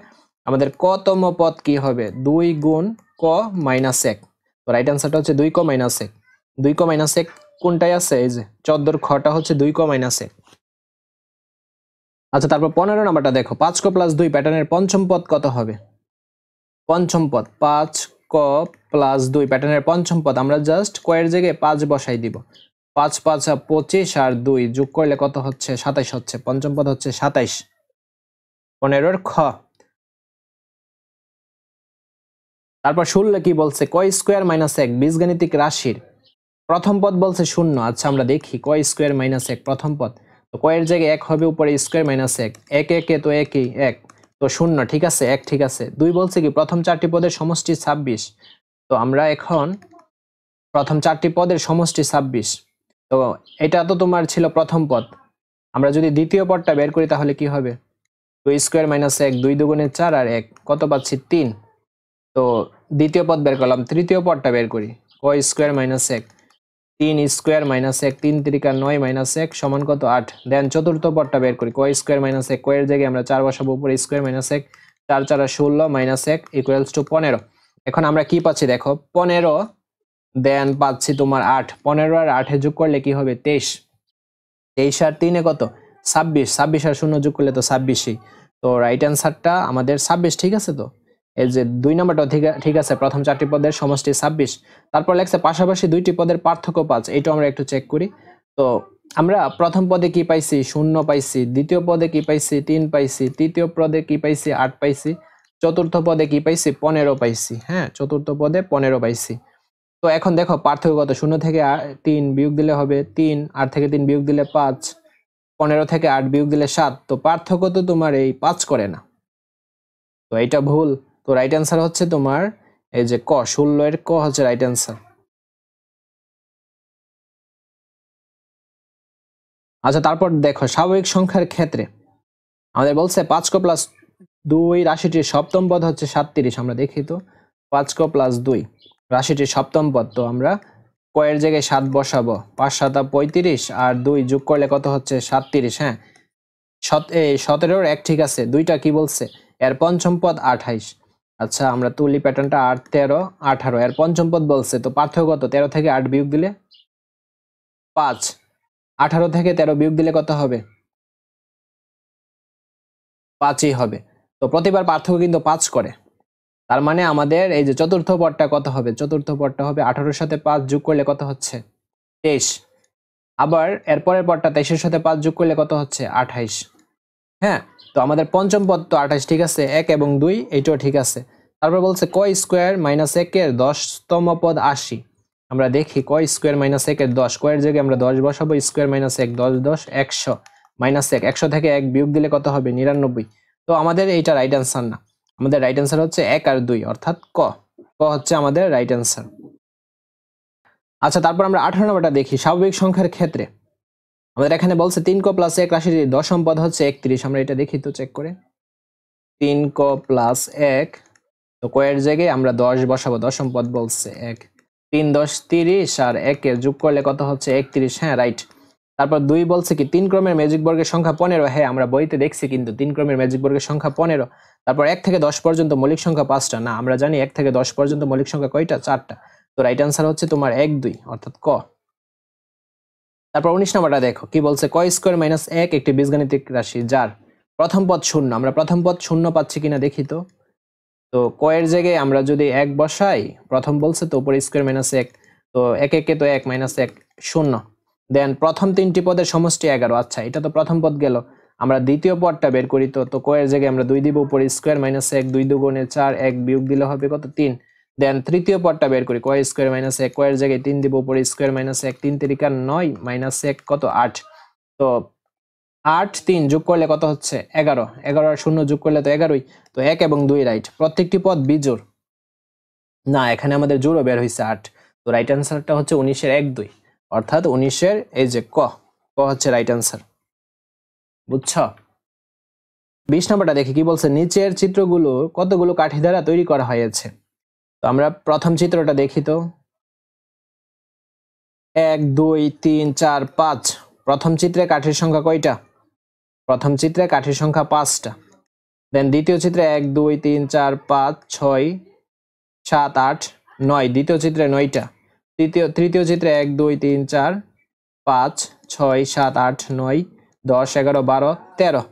আমাদের কতম পদ কি হবে, 2 গুণ ক মাইনাস 1। তো রাইট অ্যান্সারটা হচ্ছে 2 ক মাইনাস 1। 2 ক মাইনাস 1 কোনটাই আছে, এই যে 14 খটা হচ্ছে 2 ক মাইনাস 1। আচ্ছা তারপর 15 নাম্বারটা দেখো, 5 ক প্লাস 2 প্যাটার্নের পঞ্চম পদ কত হবে। পঞ্চম পদ 5 ক প্লাস 2 প্যাটার্নের পঞ্চম পদ, আমরা জাস্ট ক এর জায়গায় 5 বসাই দিব। 5 5 25 আর 2 যোগ করলে কত হচ্ছে 27 হচ্ছে, পঞ্চম পদ হচ্ছে 27। 15 খ। তারপর 16 কি বলছে, ক স্কোয়ার মাইনাস 1 বীজগাণিতিক রাশির প্রথম পদ বলছে 0। আচ্ছা আমরা দেখি ক স্কোয়ার মাইনাস 1 প্রথম পদ, তো ক এর জায়গায় 1 হবে, উপরে স্কোয়ার মাইনাস 1, 1 1 তো 1ই 1, তো 0 ঠিক আছে, 1 ঠিক আছে। 2 বলছে কি প্রথম 4টি পদের সমষ্টি 26, তো আমরা এখন প্রথম 4টি পদের সমষ্টি 26, তো এটা তো তোমার ছিল প্রথম পদ। আমরা যদি দ্বিতীয় পদটা বের করি তাহলে কি হবে, 2 স্কোয়ার মাইনাস 1, 2 দুগুণে 4 আর 1 কত পাচ্ছি 3। তো দ্বিতীয় পদ বের করলাম, তৃতীয় পদটা বের করি, ক square minus 1, 3 square minus 1, 3 তিরিকা 9 minus 1 সমান কত 8। দেন চতুর্থ পদটা বের করি, ক স্কোয়ার মাইনাস 1, ক এর জায়গায় আমরা 4 বসাবো, উপরে square minus 1, 4 4 16 minus 1 equals to 15। এখন আমরা কি পাচ্ছি দেখো 15, দেন পাচ্ছি তোমার 8, 15 আর 8 যোগ করলে কি হবে 23, 23 আর 3 কত 26, 26 আর 0 যোগ করলে তো 26ই। তো রাইট অ্যান্সারটা আমাদের 26, ঠিক আছে। তো এই যে 2 নম্বরটা ঠিক আছে, প্রথম 4টি পদের সমষ্টি 26। তারপর লেখছে পাশাপাশি 2টি পদের পার্থক্য 5, এটা আমরা একটু চেক করি। তো আমরা প্রথম পদে কি পাইছি 0 পাইছি, দ্বিতীয় পদে কি পাইছি 3 পাইছি, তৃতীয় পদে কি পাইছি 8 পাইছি, চতুর্থ পদে কি পাইছি 15 পাইছি। হ্যাঁ চতুর্থ পদে 15 পাইছি। তো এখন দেখো পার্থক্য কত, 0 থেকে 3 বিয়োগ দিলে হবে 3, 8 থেকে 3 বিয়োগ দিলে 5, 15 থেকে 8 বিয়োগ দিলে 7, তো পার্থক্য তো তোমার এই 5 করে না, তো এটা ভুল। তো রাইট অ্যান্সার হচ্ছে তোমার এই যে ক, 16 এর ক হচ্ছে রাইট অ্যান্সার। আচ্ছা তারপর দেখো স্বাভাবিক সংখ্যার ক্ষেত্রে আমাদের বলছে 5 ক প্লাস 2 রাশিটির সপ্তম পদ হচ্ছে 37। আমরা দেখি তো 5 ক প্লাস 2 রাশিটির সপ্তম পদ, তো আমরা ক এর জায়গায় 7 বসাবো, 5 7 35 আর 2 যোগ করলে কত হচ্ছে 37। হ্যাঁ 17 1 ঠিক আছে, দুইটা কি বলছে এর পঞ্চম পদ 28। আচ্ছা আমরা তুলি প্যাটার্নটা 8 13 18 এর পঞ্চম পদ বলছে, তো পার্থক্য কত, 13 থেকে 8 বিয়োগ দিলে 5, 18 থেকে 13 বিয়োগ দিলে কত হবে 5ই হবে। তো প্রতিবার পার্থক্য কিন্তু 5 করে, তার মানে আমাদের এই যে চতুর্থ পদটা কত হবে, চতুর্থ পদটা হবে 18 সাথে 5 যোগ করলে কত হচ্ছে 23। আবার এরপরের পদটা 23 সাথে 5 যোগ করলে কত হচ্ছে 28। হ্যাঁ তো আমাদের পঞ্চম পদ তো 28, ঠিক আছে, 1 এবং 2 এইটাও ঠিক আছে। তারপর বলছে ক স্কোয়ার মাইনাস 1 এর 10তম পদ 80। আমরা দেখি ক স্কোয়ার মাইনাস 1 এর 10, ক এর জায়গায় আমরা 10 বসাবো, স্কোয়ার মাইনাস 1, 10 10 100 মাইনাস 1, 100 থেকে 1 বিয়োগ দিলে কত হবে 99। তো আমাদের এইটা রাইট অ্যান্সার না, আমাদের রাইট অ্যান্সার হচ্ছে 1 আর 2, অর্থাৎ ক, ক হচ্ছে আমাদের রাইট অ্যান্সার। আচ্ছা তারপর আমরা 18 নম্বরটা দেখি, স্বাভাবিক সংখ্যার ক্ষেত্রে আমাদের এখানে বলছে 3 ক প্লাস 1 রাশির দশম পদ হচ্ছে 31। আমরা এটা দেখি তো চেক করে, 3 ক প্লাস 1, তো ক এর জায়গায় আমরা 10 বসাবো, দশম পদ বলছে 1, 3 10 30 আর 1 এর যোগ করলে কত হচ্ছে 31। হ্যাঁ রাইট। তারপর 2 বলছে কি 3 ক্রমের ম্যাজিক বর্গের সংখ্যা 15। হ্যাঁ আমরা বইতে দেখছি কিন্তু 3 ক্রমের ম্যাজিক বর্গের সংখ্যা 15। তারপর 1 থেকে 10 পর্যন্ত মৌলিক সংখ্যা 5টা, না আমরা জানি 1 থেকে 10 পর্যন্ত মৌলিক সংখ্যা কয়টা 4টা। তো রাইট অ্যান্সার হচ্ছে তোমার 1 2, অর্থাৎ ক। তারপর 19 নম্বরটা দেখো কি বলছে, ক স্কোয়ার মাইনাস 1 একটি বীজগাণিতিক রাশি যার প্রথম পদ 0। আমরা প্রথম পদ 0 পাচ্ছি কিনা দেখি তো। তো ক এর জায়গায় আমরা যদি 1 বসাই, প্রথম বলছে তো উপরে স্কোয়ার মাইনাস 1, তো 1 1 তো 1 -1 0। দেন প্রথম তিনটি পদের সমষ্টি 11। আচ্ছা, এটা তো প্রথম পদ গেল। আমরা দ্বিতীয় পদটা বের করি। তো ক এর জায়গায় আমরা 2 দিব, উপরে স্কয়ার -1, 2 দুগুণে 4, 1 বিয়োগ দিলে হবে কত 3। দেন তৃতীয় পদটা বের করি, ক স্কয়ার -1, ক এর জায়গায় 3 দিব, উপরে স্কয়ার -1, 3 3 9 -1 কত 8। তো 8 3 যোগ করলে কত হচ্ছে 11, 11 আর 0 যোগ করলে তো 11ই। তো 1 এবং 2 রাইট। প্রত্যেকটি পদ বিজোড় না, এখানে আমাদের জোড়ও বের হয়েছে 8। তো রাইট অ্যান্সারটা হচ্ছে 19 এর 1 2, অর্থাৎ 19 এর এই যে ক হচ্ছে রাইট অ্যান্সার। বুঝছো? 20 নম্বরটা দেখি কি বলছে, নিচের চিত্রগুলো কতগুলো কাঠি দ্বারা তৈরি করা হয়েছে। তো আমরা প্রথম চিত্রটা দেখি। তো 1 2 3 4 5। প্রথম চিত্রে কাঠির সংখ্যা কয়টা? প্রথম চিত্রে কাঠির সংখ্যা 5টা। দেন দ্বিতীয় চিত্রে 1 2 3 4 5 6 7 8 9, দ্বিতীয় চিত্রে 9টা। তৃতীয় চিত্রে 1 2 3 4 5 6 7 8 9 10 11 12 13।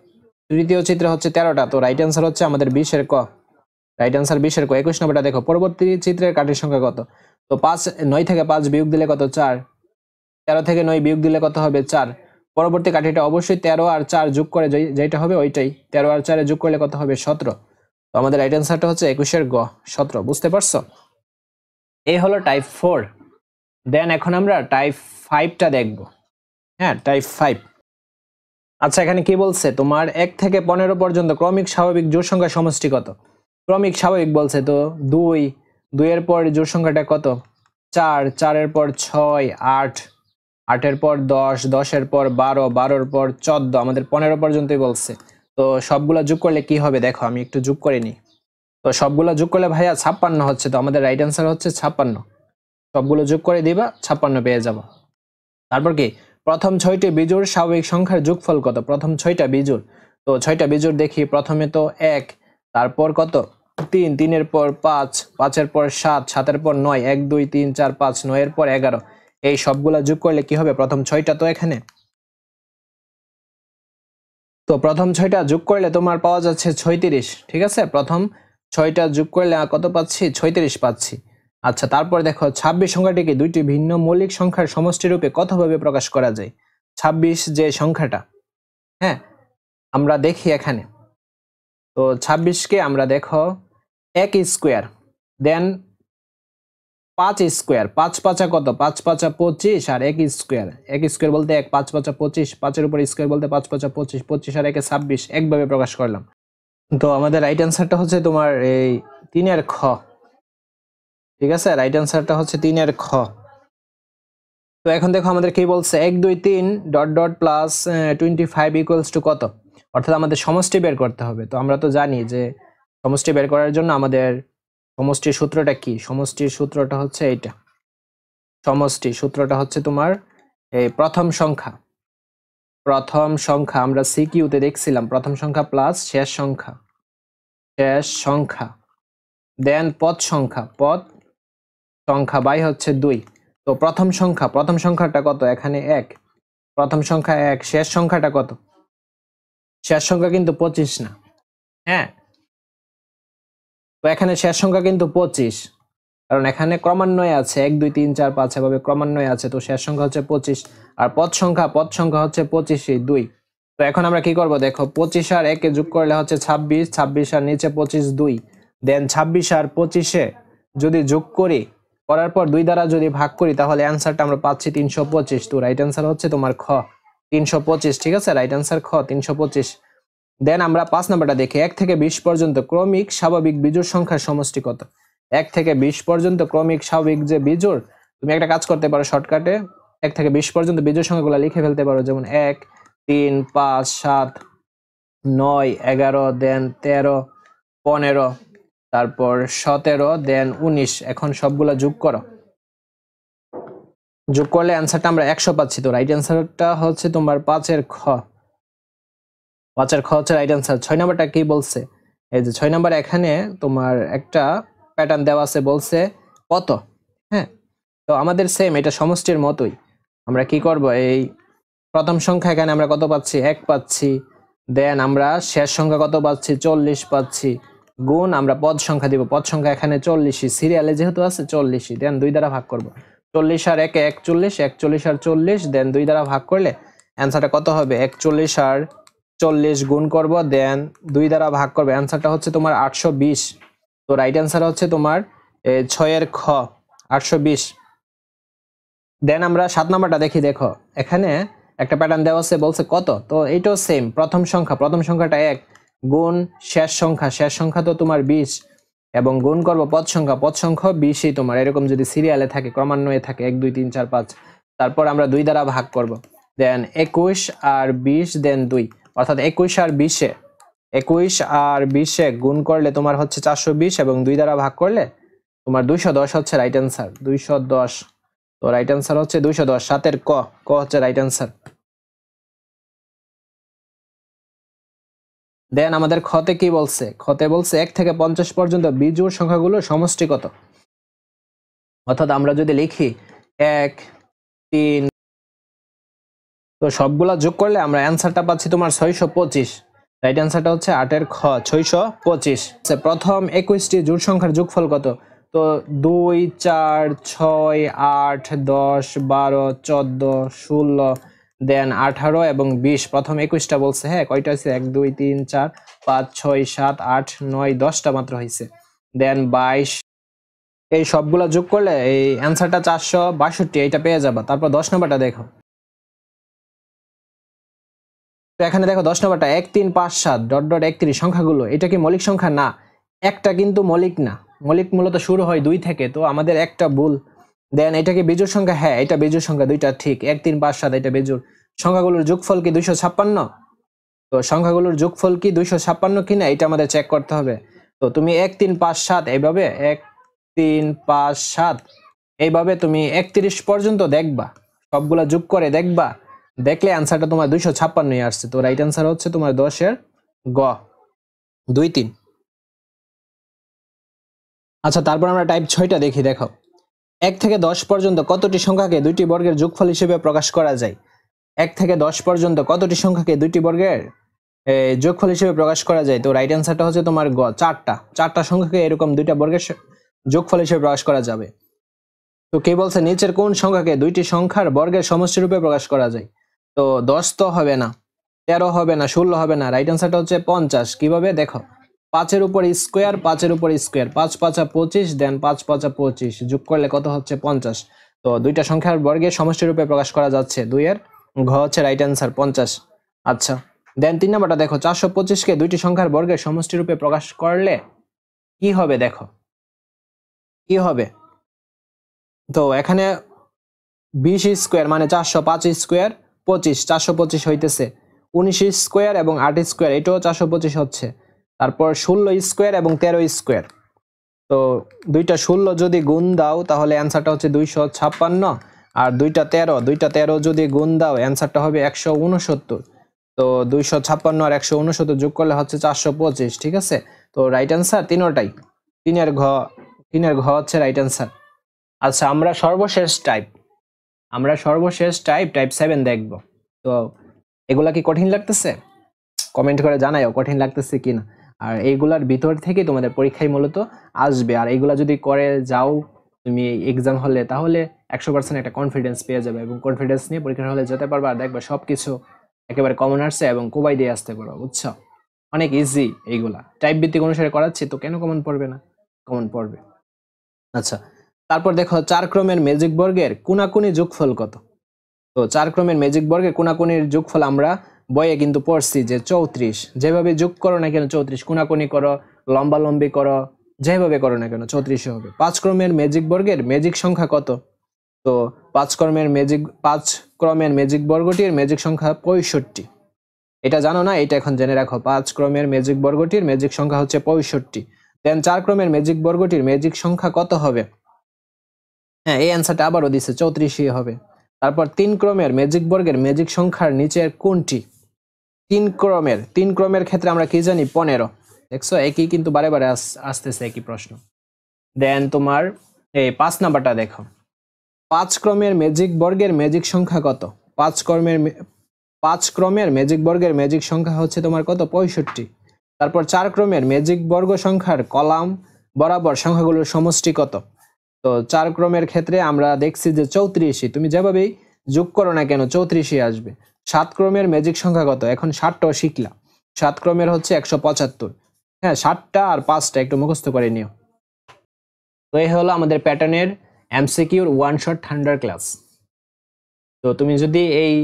তৃতীয় চিত্রে হচ্ছে 13টা। তো রাইট অ্যান্সার হচ্ছে আমাদের 20 এর ক। রাইট অ্যান্সার 20 এর ক। 21 নম্বরটা দেখো, পরবর্তী চিত্রের কাঠির সংখ্যা কত? তো 9 থেকে 5 বিয়োগ দিলে কত 4, 13 থেকে 9 বিয়োগ দিলে কত হবে 4। পরবর্তী কাঠিটা অবশ্যই 13 আর 4 যোগ করে যেটা হবে ওইটাই। 13 আর 4 যোগ করলে কত হবে 17। তো আমাদের রাইট অ্যান্সারটা হচ্ছে 21 এর গ, 17। বুঝতে পারছো? এই হলো টাইপ 4। দেন এখন আমরা টাইপ 5টা দেখব। হ্যাঁ, টাইপ 5। আচ্ছা, এখানে কি বলছে, তোমার 1 থেকে 15 পর্যন্ত ক্রমিক স্বাভাবিক জোড় সংখ্যার সমষ্টি কত? ক্রমিক স্বাভাবিক বলছে, তো 2 এর পর জোড় সংখ্যাটা কত 4, 4 এর পর 6 8, 8 এর পর 10, 10 এর পর 12, 12 এর পর 14, আমাদের 15 পর্যন্তই বলছে। তো সবগুলা যোগ করলে কি হবে দেখো, আমি একটু যোগ করে নিই। তো সবগুলা যোগ করলে ভাইয়া 56 হচ্ছে। তো আমাদের রাইট অ্যান্সার হচ্ছে 56। সবগুলো যোগ করে দিবা, 56 পেয়ে যাবো। তারপর কি, প্রথম 6টি বিজোড় স্বাভাবিক সংখ্যার যোগফল কত? প্রথম 6টা বিজোড়। তো 6টা বিজোড় দেখি। প্রথমে তো 1, তারপর কত 3, 3 এর পর 5, 5 এর পর 7, 7 এর পর 9, 1 2 3 4 5, 9 এর পর 11। এই সবগুলা যোগ করলে কি হবে? প্রথম 6টা তো এখানে, তো প্রথম 6টা যোগ করলে তোমার পাওয়া যাচ্ছে 36। ঠিক আছে, প্রথম 6টা যোগ করলে কত পাচ্ছি? 36 পাচ্ছি। আচ্ছা, তারপর দেখো 26 সংখ্যাটিকে দুইটি ভিন্ন মৌলিক সংখ্যার সমষ্টি রূপে কতভাবে প্রকাশ করা যায়? 26 যে সংখ্যাটা, হ্যাঁ, আমরা দেখি এখানে। তো 26কে আমরা দেখো 1 স্কোয়ার, দেন 5 স্কোয়ার, 5 5 কত? 5 5 25 আর 1 স্কোয়ার। 1 স্কোয়ার বলতে 1, 5 5 25, 5 এর উপর স্কোয়ার বলতে 5 5 25, 25 আর 1 26, একভাবে প্রকাশ করলাম। তো আমাদের রাইট অ্যান্সারটা হচ্ছে তোমার এই 3 এর খ। ঠিক আছে, রাইট অ্যান্সারটা হচ্ছে 3 এর খ। তো এখন দেখো আমাদের কি বলছে, 1 2 3 dot dot plus 25 equals to কত? অর্থাৎ আমাদের সমষ্টি বের করতে হবে। তো আমরা তো জানি যে সমষ্টি বের করার জন্য আমাদের সমষ্টির সূত্রটা কি? সমষ্টির সূত্রটা হচ্ছে এইটা। সমষ্টি সূত্রটা হচ্ছে তোমার এই প্রথম সংখ্যা আমরা সিকিউতে দেখছিলাম, প্রথম সংখ্যা প্লাস শেষ সংখ্যা, দেন পদ সংখ্যা বাই হচ্ছে 2। তো প্রথম সংখ্যাটা কত? এখানে 1, প্রথম সংখ্যা 1, শেষ সংখ্যাটা কত? শেষ সংখ্যা কিন্তু 25 না, হ্যাঁ। তো এখানে শেষ সংখ্যা কিন্তু 25, কারণ এখানে ক্রমান্বয়ে আছে 1 2 3 4 5 এভাবে ক্রমান্বয়ে আছে। তো শেষ সংখ্যা হচ্ছে 25, আর পদ সংখ্যা হচ্ছে 25 2। তো এখন আমরা কি করব দেখো, 25 আর 1 যোগ করলে হচ্ছে 26, 26 আর নিচে 25 2, দেন 26 আর 25-এ যদি যোগ করার পর 2 দ্বারা যদি ভাগ করি তাহলে অ্যান্সারটা আমরা পাচ্ছি 325। তো রাইট অ্যান্সার হচ্ছে তোমার খ, 325। ঠিক আছে, রাইট অ্যান্সার খ, 325। দেন আমরা 5 নাম্বারটা দেখি, 1 থেকে 20 পর্যন্ত ক্রমিক স্বাভাবিক বিজোড় সংখ্যার সমষ্টি কত? 1 থেকে 20 পর্যন্ত ক্রমিক স্বাভাবিক যে বিজোড়, তুমি একটা কাজ করতে পারো শর্টকাটে, 1 থেকে 20 পর্যন্ত বিজোড় সংখ্যাগুলো লিখে ফেলতে পারো, যেমন 1 3 5 7 9 11, দেন 13 15, তারপর 17, দেন 19। এখন সবগুলা যোগ করো, যোগ করলে অ্যান্সারটা আমরা 100 পাচ্ছি। তো রাইট অ্যান্সারটা হচ্ছে তোমার 5 এর খ, 5 এর খ হচ্ছে রাইট অ্যান্সার। 6 নাম্বারটা কি বলছে? এই যে 6 নাম্বার, এখানে তোমার একটা প্যাটার্ন দেওয়া আছে, বলছে কত, হ্যাঁ। তো আমাদের সেম এটা সমষ্টির মতোই, আমরা কি করব, এই প্রথম সংখ্যা এখানে আমরা কত পাচ্ছি? 1 পাচ্ছি, দেন আমরা শেষ সংখ্যা কত পাচ্ছি? 40 পাচ্ছি, গুণ আমরা পদ সংখ্যা দিব, পদ সংখ্যা এখানে 40, সিরিয়ালে যেহেতু আছে 40, দেন 2 দ্বারা ভাগ করব। 40 আর 1 41, 41 আর 40, দেন 2 দ্বারা ভাগ করলে অ্যান্সারটা কত হবে? 41 আর 40 গুণ করব, দেন 2 দ্বারা ভাগ করবে, অ্যান্সারটা হচ্ছে তোমার 820। তো রাইট অ্যান্সার হচ্ছে তোমার 6 এর খ, 820। দেন আমরা 7 নাম্বারটা দেখি। দেখো এখানে একটা প্যাটার্ন দেওয়া আছে, বলছে কত, তো এইটাও সেম। প্রথম সংখ্যাটা 1 গুণ শেষ সংখ্যা তো তোমার 20, এবং গুণ করব পদ সংখ্যা 20ই তোমার, এরকম যদি সিরিয়ালে থাকে, ক্রমান্বয়ে থাকে 1 2 3 4 5, তারপর আমরা 2 দ্বারা ভাগ করব, দেন 21 আর 20, দেন 2, অর্থাৎ 21 আর 20 গুণ করলে তোমার হচ্ছে 420, এবং 2 দ্বারা ভাগ করলে তোমার 210 হচ্ছে রাইট অ্যান্সার, 210। তো রাইট অ্যান্সার হচ্ছে 210, 7 এর ক হচ্ছে রাইট অ্যান্সার। দেন আমাদের খতে কি বলছে? খতে বলছে 1 থেকে 50 পর্যন্ত বিজোড় সংখ্যাগুলোর সমষ্টি কত? অর্থাৎ আমরা যদি লিখি 1 3, তো সবগুলা যোগ করলে আমরা অ্যান্সারটা পাচ্ছি তোমার 625। রাইট অ্যান্সারটা হচ্ছে 8 এর খ, 625। প্রথম 21টি জোড় সংখ্যার যোগফল কত? তো 2 4 6 8 10 12 14 16, দেন 18 এবং 20। প্রথম 21টা বলছে, হ্যাঁ কয়টা হয়েছে? 1 2 3 4 5 6 7 8 9 10টা মাত্র হয়েছে। দেন 22, এই সবগুলা যোগ করলে এই অ্যান্সারটা 462, এইটা পেয়ে যাবা। তারপর 10 নাম্বারটা দেখো। তো এখানে দেখো 10 নাম্বারটা 1 3 5 7 ডট ডট 31 সংখ্যাগুলো, এটা কি মৌলিক সংখ্যা? না, একটা কিন্তু মৌলিক না। মৌলিক মূলত শুরু হয় 2 থেকে, তো আমাদের একটা ভুল। দেন এটা কি বিজোড় সংখ্যা? হ্যাঁ এটা বিজোড় সংখ্যা, দুইটা ঠিক, 1 3 5 7 এটা বিজোড়। সংখ্যাগুলোর যোগফল কি 256? তো সংখ্যাগুলোর যোগফল কি 256 কিনা এটা আমাদের চেক করতে হবে। তো তুমি 1 3 5 7 এইভাবে 1 3 5 7 এইভাবে তুমি 31 পর্যন্ত দেখবা, সবগুলা যোগ করে দেখবা, দেখলে অ্যান্সারটা তোমার 256 আসছে। তো রাইট অ্যান্সার হচ্ছে তোমার 10 এর গ, 2 3। আচ্ছা তারপর আমরা টাইপ 6টা দেখি। দেখো 1 থেকে 10 পর্যন্ত কতটি সংখ্যাকে দুইটি বর্গের যোগফল হিসেবে প্রকাশ করা যায়? 1 থেকে 10 পর্যন্ত কতটি সংখ্যাকে দুইটি বর্গের যোগফল হিসেবে প্রকাশ করা যায়? তো রাইট অ্যান্সারটা হচ্ছে তোমার গ, 4টা সংখ্যাকে এরকম দুইটা বর্গের যোগফল হিসেবে প্রকাশ করা যাবে। তো কে বলছে নিচের কোন সংখ্যাকে দুইটি সংখ্যার বর্গের সমষ্টি রূপে প্রকাশ করা যায়? তো 10 তো হবে না, 13 হবে না, 16 হবে না, রাইট অ্যান্সারটা হচ্ছে 50। কিভাবে? দেখো 5 এর উপর স্কোয়ার, 5 এর উপর স্কোয়ার, 5 5 25, দেন 5 5 25 যোগ করলে কত হচ্ছে? 50। তো দুইটা সংখ্যার বর্গের সমষ্টি রূপে প্রকাশ করা যাচ্ছে, 2 এর ঘ হচ্ছে রাইট অ্যান্সার, 50। আচ্ছা দেন 3 নাম্বারটা দেখো, 425কে দুইটি সংখ্যার বর্গের সমষ্টি রূপে প্রকাশ করলে কি হবে? দেখো কি হবে। তো এখানে 20 স্কোয়ার মানে 405 স্কোয়ার 25, 425 হইতেছে, 19 স্কোয়ার এবং 8 স্কোয়ার এটাও 425 হচ্ছে, তারপর 16 স্কোয়ার এবং 13 স্কোয়ার। তো দুইটা 16 যদি গুণ দাও তাহলে অ্যান্সারটা হচ্ছে 256, আর দুইটা 13 যদি গুণ দাও অ্যান্সারটা হবে 169। তো 256 আর 169 যোগ করলে হচ্ছে 425, ঠিক আছে। তো রাইট অ্যান্সার তিনটাই, 3 এর ঘ হচ্ছে রাইট অ্যান্সার। আচ্ছা আমরা সর্বশেষ টাইপ 7 দেখব। তো এগুলা কি কঠিন লাগতেছে? কমেন্ট করে জানাইও কঠিন লাগতেছে কিনা। আর এইগুলার ভিতর থেকে তোমাদের পরীক্ষায় মূলত আসবে, আর এইগুলা যদি করে যাও তুমি এক্সাম হলে, তাহলে 100% একটা কনফিডেন্স পেয়ে যাবে, এবং কনফিডেন্স নিয়ে পরীক্ষার হলে যেতে পারবে, আর দেখবে সবকিছু একেবারে কমন আসছে এবং কোবাই দিয়ে আসতে পারো, বুঝছো? অনেক ইজি এইগুলা, টাইপ ভিত্তিক অনুসারে করাচ্ছি, তো কেন কমন পড়বে না? কমন পড়বে। আচ্ছা তারপর দেখো 4 ক্রমের ম্যাজিক বর্গের কোনাকুনি যোগফল কত? তো 4 ক্রমের ম্যাজিক বর্গের কোনাকুনির যোগফল আমরা বইয়ে কিন্তু পড়ছি যে 34। যেভাবে যোগ করো না কেন 34, কোনাকুনি করো, লম্বালম্বি করো, যেভাবে করো না কেন 34 হবে। 5 ক্রমের ম্যাজিক বর্গের ম্যাজিক সংখ্যা কত? তো 5 ক্রমের ম্যাজিক বর্গটির ম্যাজিক সংখ্যা 65। এটা জানো না? এটা এখন জেনে রাখো, 5 ক্রমের ম্যাজিক বর্গটির ম্যাজিক সংখ্যা হচ্ছে 65। দেন 4 ক্রমের ম্যাজিক বর্গটির ম্যাজিক সংখ্যা কত হবে? হ্যাঁ এই অ্যান্সারটা আবারও দিছে, 34ই হবে। তারপর 3 ক্রমের ম্যাজিক বর্গের ম্যাজিক সংখ্যার নিচের কোনটি? 3 ক্রমের ক্ষেত্রে আমরা কি জানি? 15। দেখছো একই কিন্তু বারে বারে আসতেছে একই প্রশ্ন। দেন তোমার এই 5 নাম্বারটা দেখো, 5 ক্রমের ম্যাজিক বর্গের ম্যাজিক সংখ্যা কত? 5 ক্রমের ম্যাজিক বর্গের ম্যাজিক সংখ্যা হচ্ছে তোমার কত? 65। তারপর 4 ক্রমের ম্যাজিক বর্গ সংখ্যার কলাম বরাবর সংখ্যাগুলোর সমষ্টি কত? তো 4 ক্রমের ক্ষেত্রে আমরা দেখছি যে 34ই, তুমি যেভাবেই যোগ করো না কেন 34ই আসবে। 7 ক্রমের ম্যাজিক সংখ্যা কত? এখন 7টাও শিখলা। 7 ক্রমের হচ্ছে 175। হ্যাঁ, 7টা আর 5টা একটু মুখস্থ করে নিও। তো এই হলো আমাদের প্যাটার্নের এমসিকিউর ওয়ান শট থান্ডার ক্লাস। তো তুমি যদি এই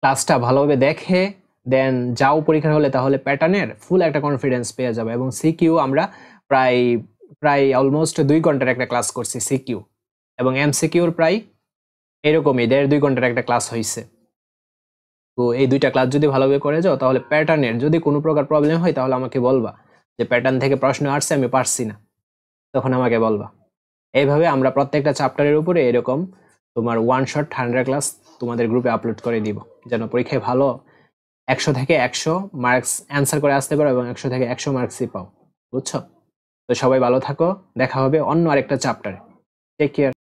ক্লাসটা ভালোভাবে দেখে দেন যাও পরীক্ষার হলে, তাহলে প্যাটার্নের ফুল একটা কনফিডেন্স পেয়ে যাবে। এবং সিকিউ আমরা প্রায় প্রায় অলমোস্ট 2 ঘন্টার একটা ক্লাস করছি সিকিউ, এবং এমসিকিউর প্রায় এরকমই 1.5-2 ঘন্টার একটা ক্লাস হয়েছে। তো এই 2টা ক্লাস যদি ভালোভাবে করে যাও, তাহলে প্যাটার্নের যদি কোনো প্রকার প্রবলেম হয় তাহলে আমাকে বলবা যে প্যাটার্ন থেকে প্রশ্ন আসছে আমি পারছি না, তখন আমাকে বলবা। এইভাবে আমরা প্রত্যেকটা চ্যাপ্টারের উপরে এরকম তোমার ওয়ান শট 100 ক্লাস তোমাদের গ্রুপে আপলোড করে দিব, যেন পরীক্ষায় ভালো 100 থেকে 100 মার্কস অ্যান্সার করে আসতে পারো এবং 100 থেকে 100 মার্কসই পাও। বুঝছো? তো সবাই ভালো থাকো, দেখা হবে অন্য আরেকটা চ্যাপ্টারে। Take care.